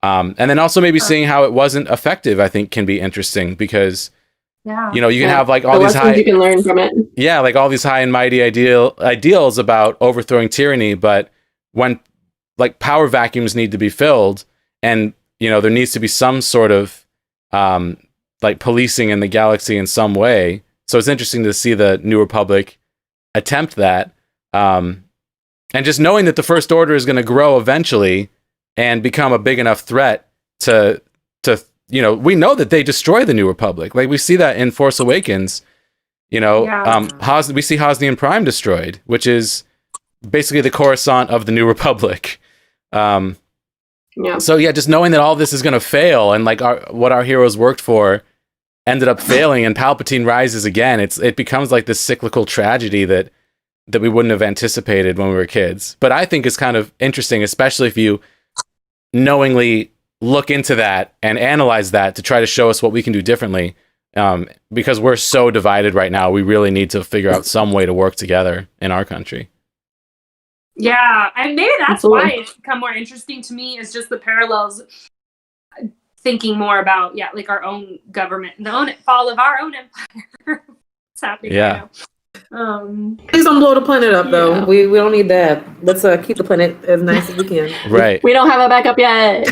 And then also maybe seeing how it wasn't effective, I think can be interesting because you know, you can have like all these high, you can learn from it. Yeah, like all these high and mighty ideals about overthrowing tyranny, but when like power vacuums need to be filled, and you know there needs to be some sort of like policing in the galaxy in some way. So it's interesting to see the New Republic attempt that, and just knowing that the First Order is going to grow eventually and become a big enough threat to. You know, we know that they destroy the New Republic. Like we see that in Force Awakens. You know, we see Hosnian Prime destroyed, which is basically the Coruscant of the New Republic. So yeah, just knowing that all this is going to fail and like what our heroes worked for ended up failing, and Palpatine rises again. It becomes like this cyclical tragedy that we wouldn't have anticipated when we were kids. But I think it's kind of interesting, especially if you knowingly look into that and analyze that to try to show us what we can do differently, because we're so divided right now. We really need to figure out some way to work together in our country. Yeah, and maybe that's why it's become more interesting to me, is just the parallels, thinking more about like our own government, the fall of our own empire. It's happening right now. Please don't blow the planet up, though. We don't need that. Let's keep the planet as nice as we can. Right. We don't have a backup yet.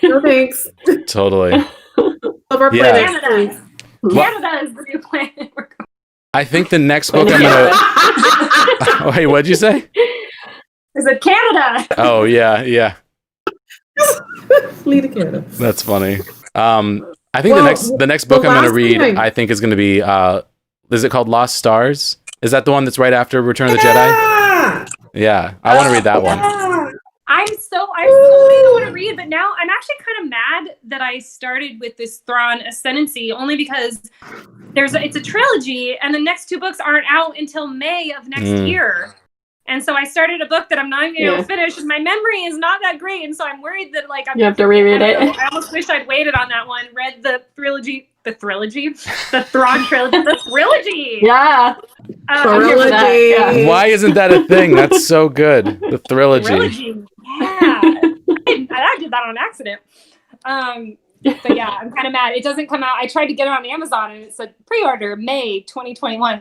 No thanks. Totally. Of our planet. Canada is the new planet. I think the next book I'm gonna. Wait, what'd you say? I said Canada. Oh yeah. Flee to Canada. That's funny. I think the next book I'm going to read, I think, is going to be, is it called Lost Stars? Is that the one that's right after Return of the Jedi? Yeah, I want to read that one. I so want to read, but now I'm actually kind of mad that I started with this Thrawn Ascendancy, only because it's a trilogy, and the next two books aren't out until May of next year. And so I started a book that I'm not going to finish, and my memory is not that great, and so I'm worried that you have to reread it. I almost wish I'd waited on that one. Read the trilogy, the Thrawn trilogy, the trilogy. Yeah, trilogy. Why isn't that a thing? That's so good. The trilogy. Yeah, I did that on accident. But yeah, I'm kind of mad. It doesn't come out. I tried to get it on Amazon, and it said pre-order May 2021. I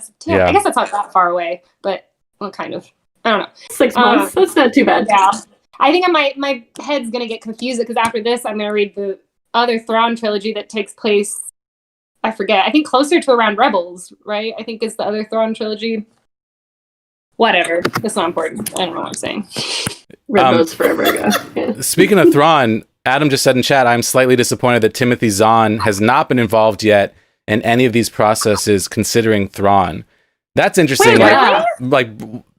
guess that's not that far away, but kind of. I don't know. 6 months. That's not too bad. Yeah. I think my head's going to get confused because after this, I'm going to read the other Thrawn trilogy that takes place, I forget, I think closer to around Rebels, right? I think is the other Thrawn trilogy. Whatever. That's not important. I don't know what I'm saying. Rebels forever ago. Yeah. Speaking of Thrawn, Adam just said in chat, I'm slightly disappointed that Timothy Zahn has not been involved yet in any of these processes considering Thrawn. That's interesting. Wait,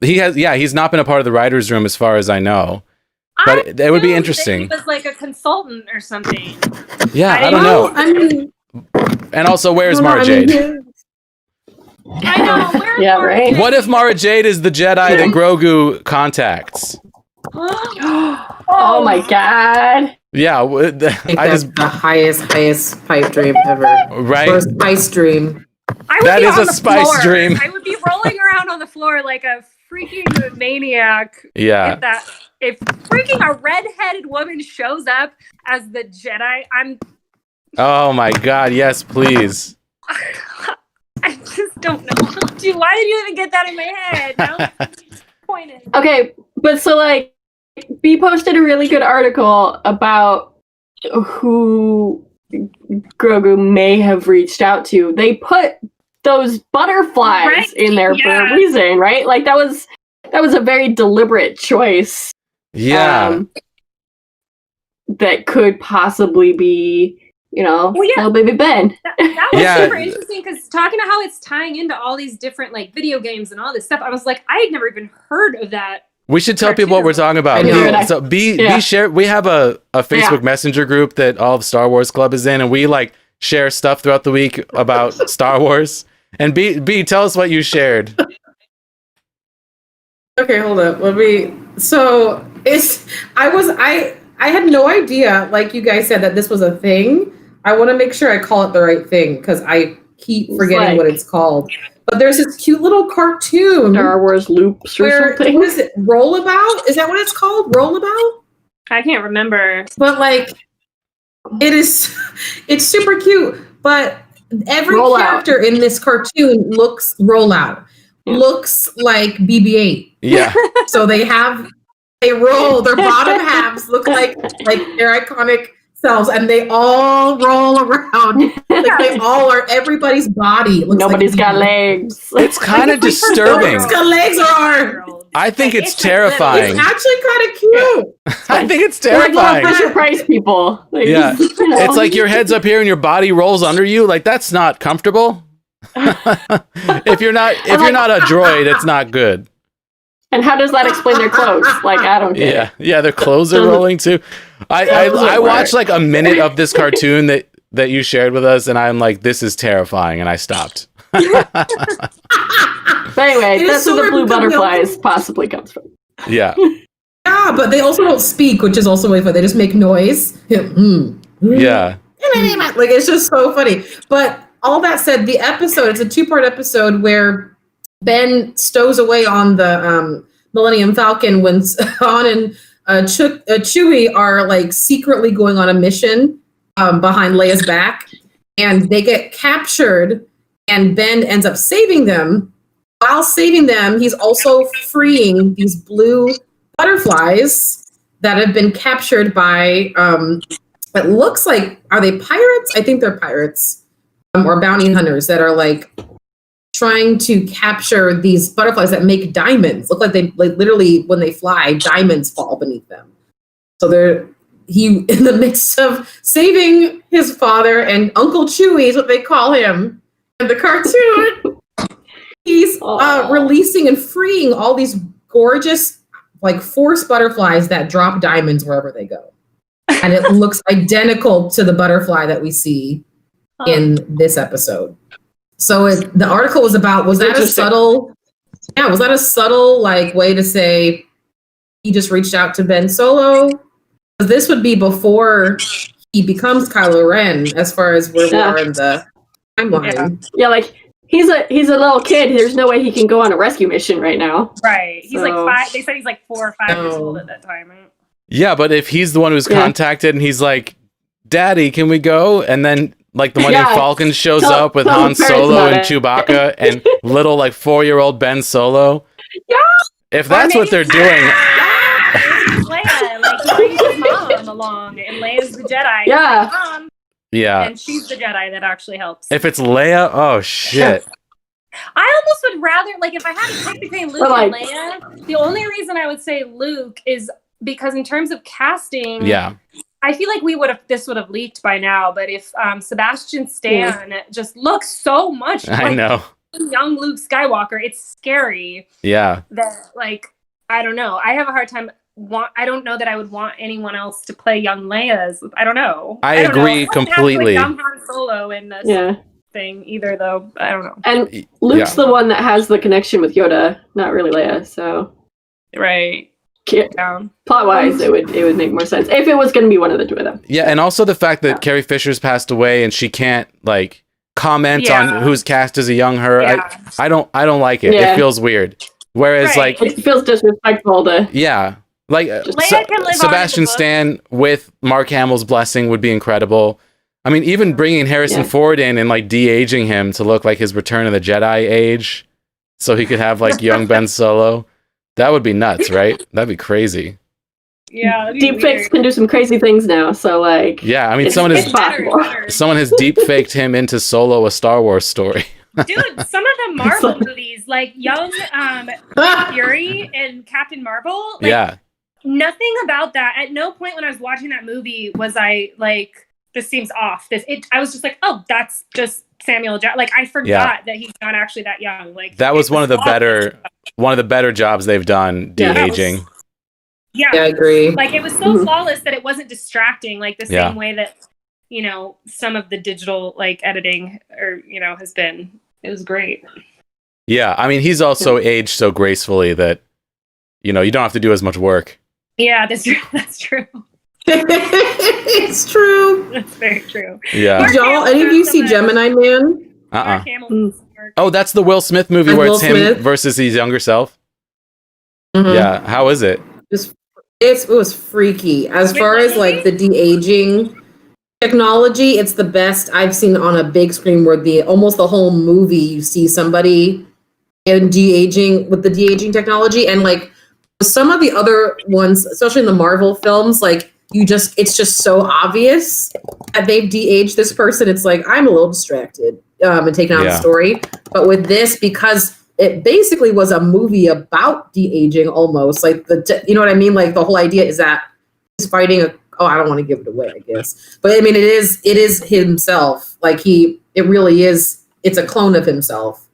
He's not been a part of the writer's room as far as I know. But it would be interesting. He was like a consultant or something. Yeah, I don't know. I mean, and also, where's Mara Jade? I know. Where's Mara right. Jade? What if Mara Jade is the Jedi that Grogu contacts? Oh my god. Yeah, I just the highest pipe dream ever. Right? Or spice dream. That is a spice dream. I would be rolling around on the floor like a freaking maniac. Yeah. If freaking a redheaded woman shows up as the Jedi, I'm. Oh my god! Yes, please. I just don't know. Why did you even get that in my head? No? Disappointed. Okay, but so B posted a really good article about who Grogu may have reached out to. They put those butterflies in there for a reason, right? Like that was a very deliberate choice. Yeah. That could possibly be, little baby Ben. That was super interesting because talking about how it's tying into all these different like video games and all this stuff, I was like, I had never even heard of that. We should tell people what we're talking about. Be share. We have a Facebook Messenger group that all of Star Wars Club is in, and we like share stuff throughout the week about Star Wars. And B, tell us what you shared. Okay, hold up. I had no idea, like you guys said, that this was a thing. I want to make sure I call it the right thing because I keep forgetting what it's called. But there's this cute little cartoon. Star Wars loops or something. What is it? Rollabout? Is that what it's called? Rollabout? I can't remember. But like, it's super cute. But every character in this cartoon looks looks like BB-8. Yeah. So they roll, their bottom halves look like their iconic selves, and they all roll around. Like they all are, everybody's body looks Nobody's got legs. It's kind of disturbing. Nobody's got legs or arms. I think it's terrifying. It's actually kind of cute. I think it's They're terrifying. like Fisher Price people. Yeah. It's like your head's up here and your body rolls under you. Like that's not comfortable. If you're not a droid, it's not good. And how does that explain their clothes? Like, I don't get it. Yeah, their clothes are rolling too. I watched like a minute of this cartoon that you shared with us, and I'm like, this is terrifying, and I stopped. But anyway, that's where the blue butterflies possibly comes from. Yeah. Yeah, but they also don't speak, which is also really funny. They just make noise. Yeah. Like, it's just so funny. But all that said, the episode, it's a 2-part episode where Ben stows away on the Millennium Falcon when Han and Chewie are like secretly going on a mission behind Leia's back, and they get captured, and Ben ends up saving them. While saving them, he's also freeing these blue butterflies that have been captured by, it looks like, are they pirates? I think they're pirates or bounty hunters that are like trying to capture these butterflies that make diamonds. Look like they literally, when they fly, diamonds fall beneath them. So he, in the midst of saving his father and Uncle Chewie is what they call him in the cartoon, he's releasing and freeing all these gorgeous, like, force butterflies that drop diamonds wherever they go. And it looks identical to the butterfly that we see in this episode. So the article was about, was that a subtle like way to say he just reached out to Ben Solo? Because this would be before he becomes Kylo Ren, as far as where we are in the timeline. Yeah, like he's a little kid. There's no way he can go on a rescue mission right now. Right. He's like 5. They said he's like 4 or 5 years old at that time. Yeah, but if he's the one who's contacted and he's like, "Daddy, can we go?" And then like the Millennium Falcon shows up with Han Solo and Chewbacca and little like 4-year-old Ben Solo. Yeah. If that's what they're doing. Leia, like he brings his mom along, and Leia's the Jedi. Yeah. Mom, yeah. And she's the Jedi that actually helps. If it's Leia, oh shit. I almost would rather, like, if I had to pick between Luke and Leia, the only reason I would say Luke is because in terms of casting, I feel like this would have leaked by now, but if Sebastian Stan just looks so much like young Luke Skywalker, it's scary. Yeah. That, like, I don't know. I have a hard time. I don't know that I would want anyone else to play young Leia's. I don't know. I agree completely. Young Han Solo in this thing either, though. I don't know. And Luke's the one that has the connection with Yoda, not really Leia. So right. Plot wise, it would make more sense if it was going to be one of the two of them. Yeah, and also the fact that Carrie Fisher's passed away and she can't like comment on who's cast as a young her. Yeah. I don't like it. It feels weird. Whereas like it feels disrespectful to like Sebastian Stan with Mark Hamill's blessing would be incredible. I mean, even bringing Harrison Ford in and like de-aging him to look like his Return of the Jedi age, so he could have like young Ben Solo. That would be nuts, right? That'd be crazy. Yeah, deepfakes can do some crazy things now. So like, I mean, someone has deep faked him into Solo, a Star Wars story. Dude, some of the Marvel movies, like Young Fury and Captain Marvel, like, nothing about that. At no point when I was watching that movie was I like, this seems off. I was just like, oh, that's just Samuel Jackson. Like, I forgot that he's not actually that young. Like, that was one of the better jobs they've done de-aging. Yeah, I agree. Like, it was so flawless that it wasn't distracting, like the same way that, you know, some of the digital like editing or, you know, has been. It was great. Yeah, I mean, he's also aged so gracefully that, you know, you don't have to do as much work. Yeah, that's true. That's true. It's true. That's very true. Yeah. Did y'all, any of you see Gemini Man? Oh, that's the Will Smith movie where it's him versus his younger self. Yeah, how is it? It was freaky. As far as like the de-aging technology, it's the best I've seen on a big screen where almost the whole movie you see somebody in de-aging with the de-aging technology, and like some of the other ones, especially in the Marvel films, like it's just so obvious that they've de-aged this person. It's like I'm a little distracted and taken out of the story. But with this, because it basically was a movie about de-aging almost, like you know what I mean? Like the whole idea is that he's fighting I don't want to give it away, I guess. But I mean, it is himself. Like it really is. It's a clone of himself.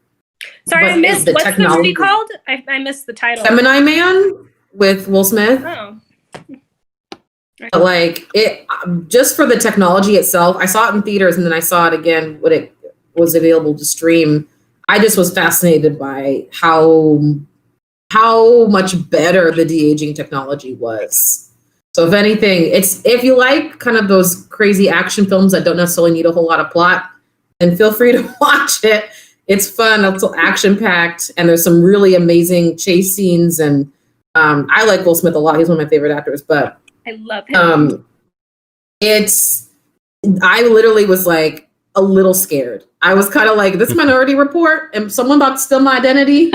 Sorry, I missed. What's the movie called? I missed the title. Gemini Man with Will Smith. Oh. But like it, just for the technology itself, I saw it in theaters and then I saw it again when it was available to stream. I just was fascinated by how much better the de-aging technology was. So if anything, if you like kind of those crazy action films that don't necessarily need a whole lot of plot, then feel free to watch it. It's fun, it's action-packed, and there's some really amazing chase scenes. And I like Will Smith a lot. He's one of my favorite actors. But I love him. I literally was like a little scared. I was kind of like, this Minority Report, and someone about to steal my identity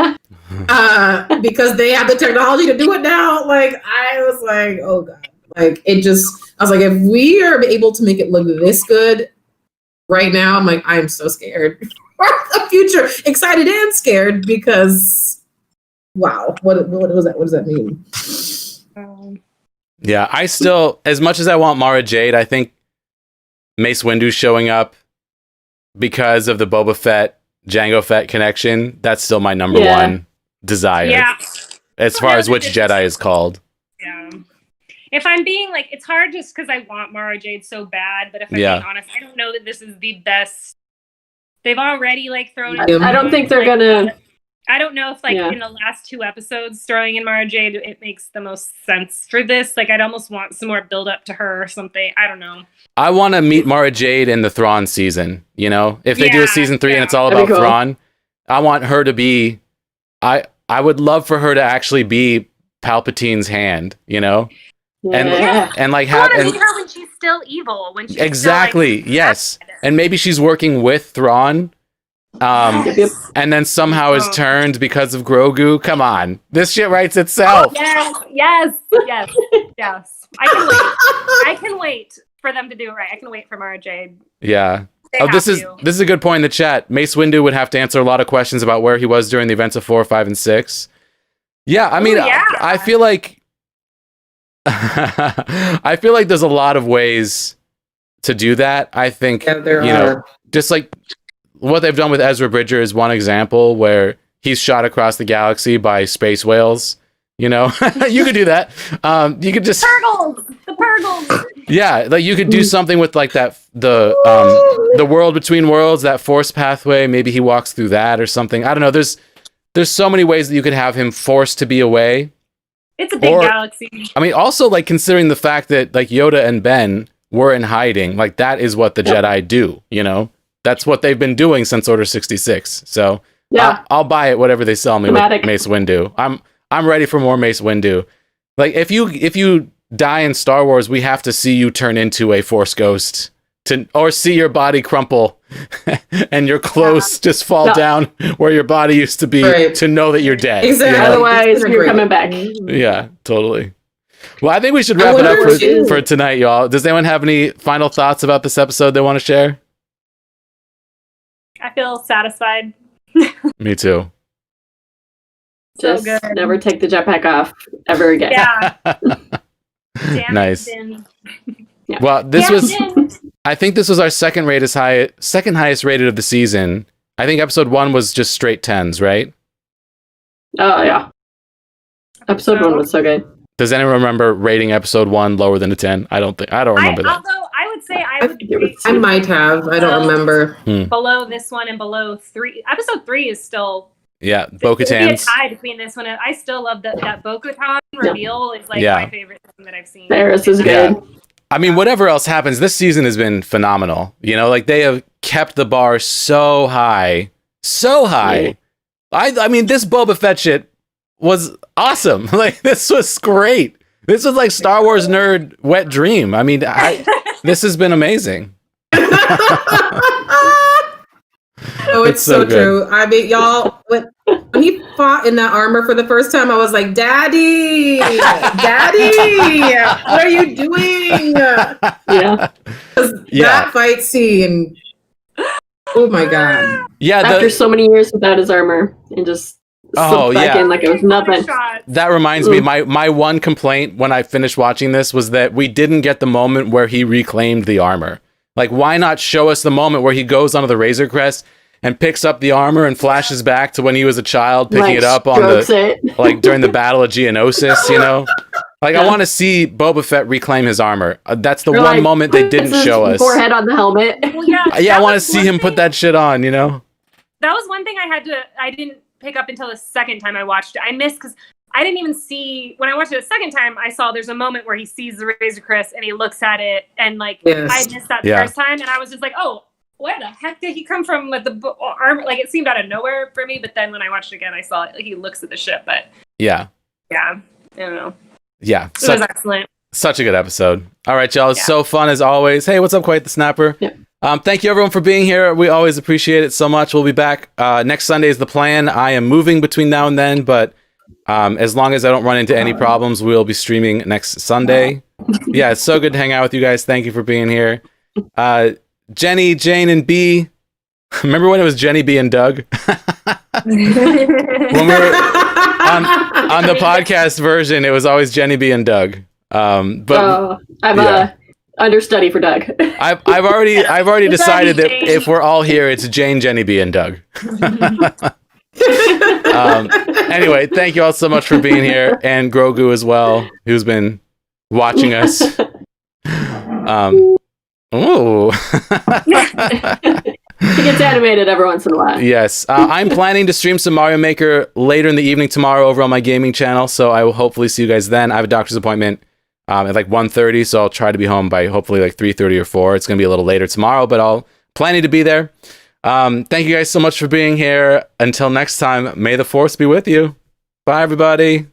because they have the technology to do it now. Like, I was like, oh God. Like, I was like, if we are able to make it look this good right now, I'm like, I'm so scared for the future. Excited and scared because, wow, what was that? What does that mean? Yeah, I still, as much as I want Mara Jade, I think Mace Windu showing up because of the Boba Fett, Jango Fett connection, that's still my number one desire. Yeah. As far as which Jedi is called. Yeah. If I'm being like, it's hard just because I want Mara Jade so bad, but if I'm being honest, I don't know that this is the best. They've already like thrown in. I don't think they're gonna. I don't know if like in the last 2 episodes throwing in Mara Jade, it makes the most sense for this. Like, I'd almost want some more build up to her or something. I don't know. I want to meet Mara Jade in the Thrawn season. You know, if they do a season 3 and it's all about Thrawn, I want her to be. I would love for her to actually be Palpatine's hand. You know, and like have meet her when she's still evil. When she's exactly still, like, yes, and maybe she's working with Thrawn. And then somehow is turned because of Grogu. Come on, this shit writes itself. Yes. I can wait for them to do it right. I can wait for Mara Jade. Yeah. This is a good point in the chat. Mace Windu would have to answer a lot of questions about where he was during the events of 4, 5, and 6. Yeah, I mean, I feel like I feel like there's a lot of ways to do that. I think just like what they've done with Ezra Bridger is one example where he's shot across the galaxy by space whales. You know, you could do that. You could just the Purgles. Yeah, like you could do something with like that the world between worlds, that force pathway. Maybe he walks through that or something. I don't know. There's so many ways that you could have him forced to be away. It's a big galaxy. I mean, also like considering the fact that like Yoda and Ben were in hiding, like that is what the Jedi do. You know. That's what they've been doing since Order 66. So I'll buy it, whatever they sell me with Mace Windu. I'm ready for more Mace Windu. Like if you die in Star Wars, we have to see you turn into a Force ghost or see your body crumple and your clothes just fall down where your body used to be to know that you're dead. Exactly. You know? Otherwise, you're coming back. Yeah, totally. Well, I think we should wrap it up for tonight, y'all. Does anyone have any final thoughts about this episode they want to share? I feel satisfied. Me too. Just So good. never take the jetpack off ever again. Yeah. Damn Nice. it, Yeah. Well, this Captain. was. I think this was our second highest rated of the season. I think episode 1 was just straight 10s, right? Oh yeah. Episode 1 was so good. Does anyone remember rating episode 1 lower than a 10? I don't remember that. Although I would say I would rate I might have. I don't remember. below this one and below 3. Episode 3 is still. Yeah, There'd be a Bo-Katan's. tie between this one. I still love that Bo-Katan reveal is like Yeah. my favorite thing that I've seen. Ferris is Yeah. good. I mean, whatever else happens, this season has been phenomenal. You know, like they have kept the bar so high. So high. I mean, this Boba Fett shit was awesome. Like, this was great. This was like Star Wars nerd wet dream. I mean, this has been amazing. Oh, it's so good. true. I mean, y'all, when he fought in that armor for the first time, I was like, Daddy, Daddy, what are you doing? Yeah. That fight scene. Oh my God. Yeah, After so many years without his armor and just slipped back in like it was nothing. that reminds me, my one complaint when I finished watching this was that we didn't get the moment where he reclaimed the armor. Like, why not show us the moment where he goes onto the Razor Crest and picks up the armor and flashes back to when he was a child picking Like, it up on like during the Battle of Geonosis, you know? Like, I want to see Boba Fett reclaim his armor. That's the one moment they didn't show us. Forehead on the helmet. Well, yeah, I want to see him put that shit on, you know? That was one thing I didn't pick up until the second time I watched it. I missed because I didn't even see, when I watched it the second time, I saw there's a moment where he sees the Razor Crest and he looks at it and like, I missed that the first time and I was just like, oh, where the heck did he come from with the armor? Like, it seemed out of nowhere for me, but then when I watched it again, I saw it, like, he looks at the ship, but yeah, I don't know. Yeah. It was excellent. Such a good episode. All right, y'all. It's so fun as always. Hey, what's up, Quite the Snapper? Yeah. Thank you, everyone, for being here. We always appreciate it so much. We'll be back next Sunday is the plan. I am moving between now and then, but as long as I don't run into any problems, we'll be streaming next Sunday. Yeah, it's so good to hang out with you guys. Thank you for being here. Jenny, Jane, and B. Remember when it was Jenny, B, and Doug? When we were on the podcast version, it was always Jenny, B, and Doug. But I'm a understudy for Doug. I've already decided that if we're all here, it's Jane, Jenny, B, and Doug. Anyway, thank you all so much for being here, and Grogu as well, who's been watching us. Ooh. He gets animated every once in a while. Yes. I'm planning to stream some Mario Maker later in the evening tomorrow over on my gaming channel, so I will hopefully see you guys then. I have a doctor's appointment at like 1:30, so I'll try to be home by hopefully like 3:30 or 4. It's going to be a little later tomorrow, but I'll planning to be there. Thank you guys so much for being here. Until next time, may the Force be with you. Bye, everybody.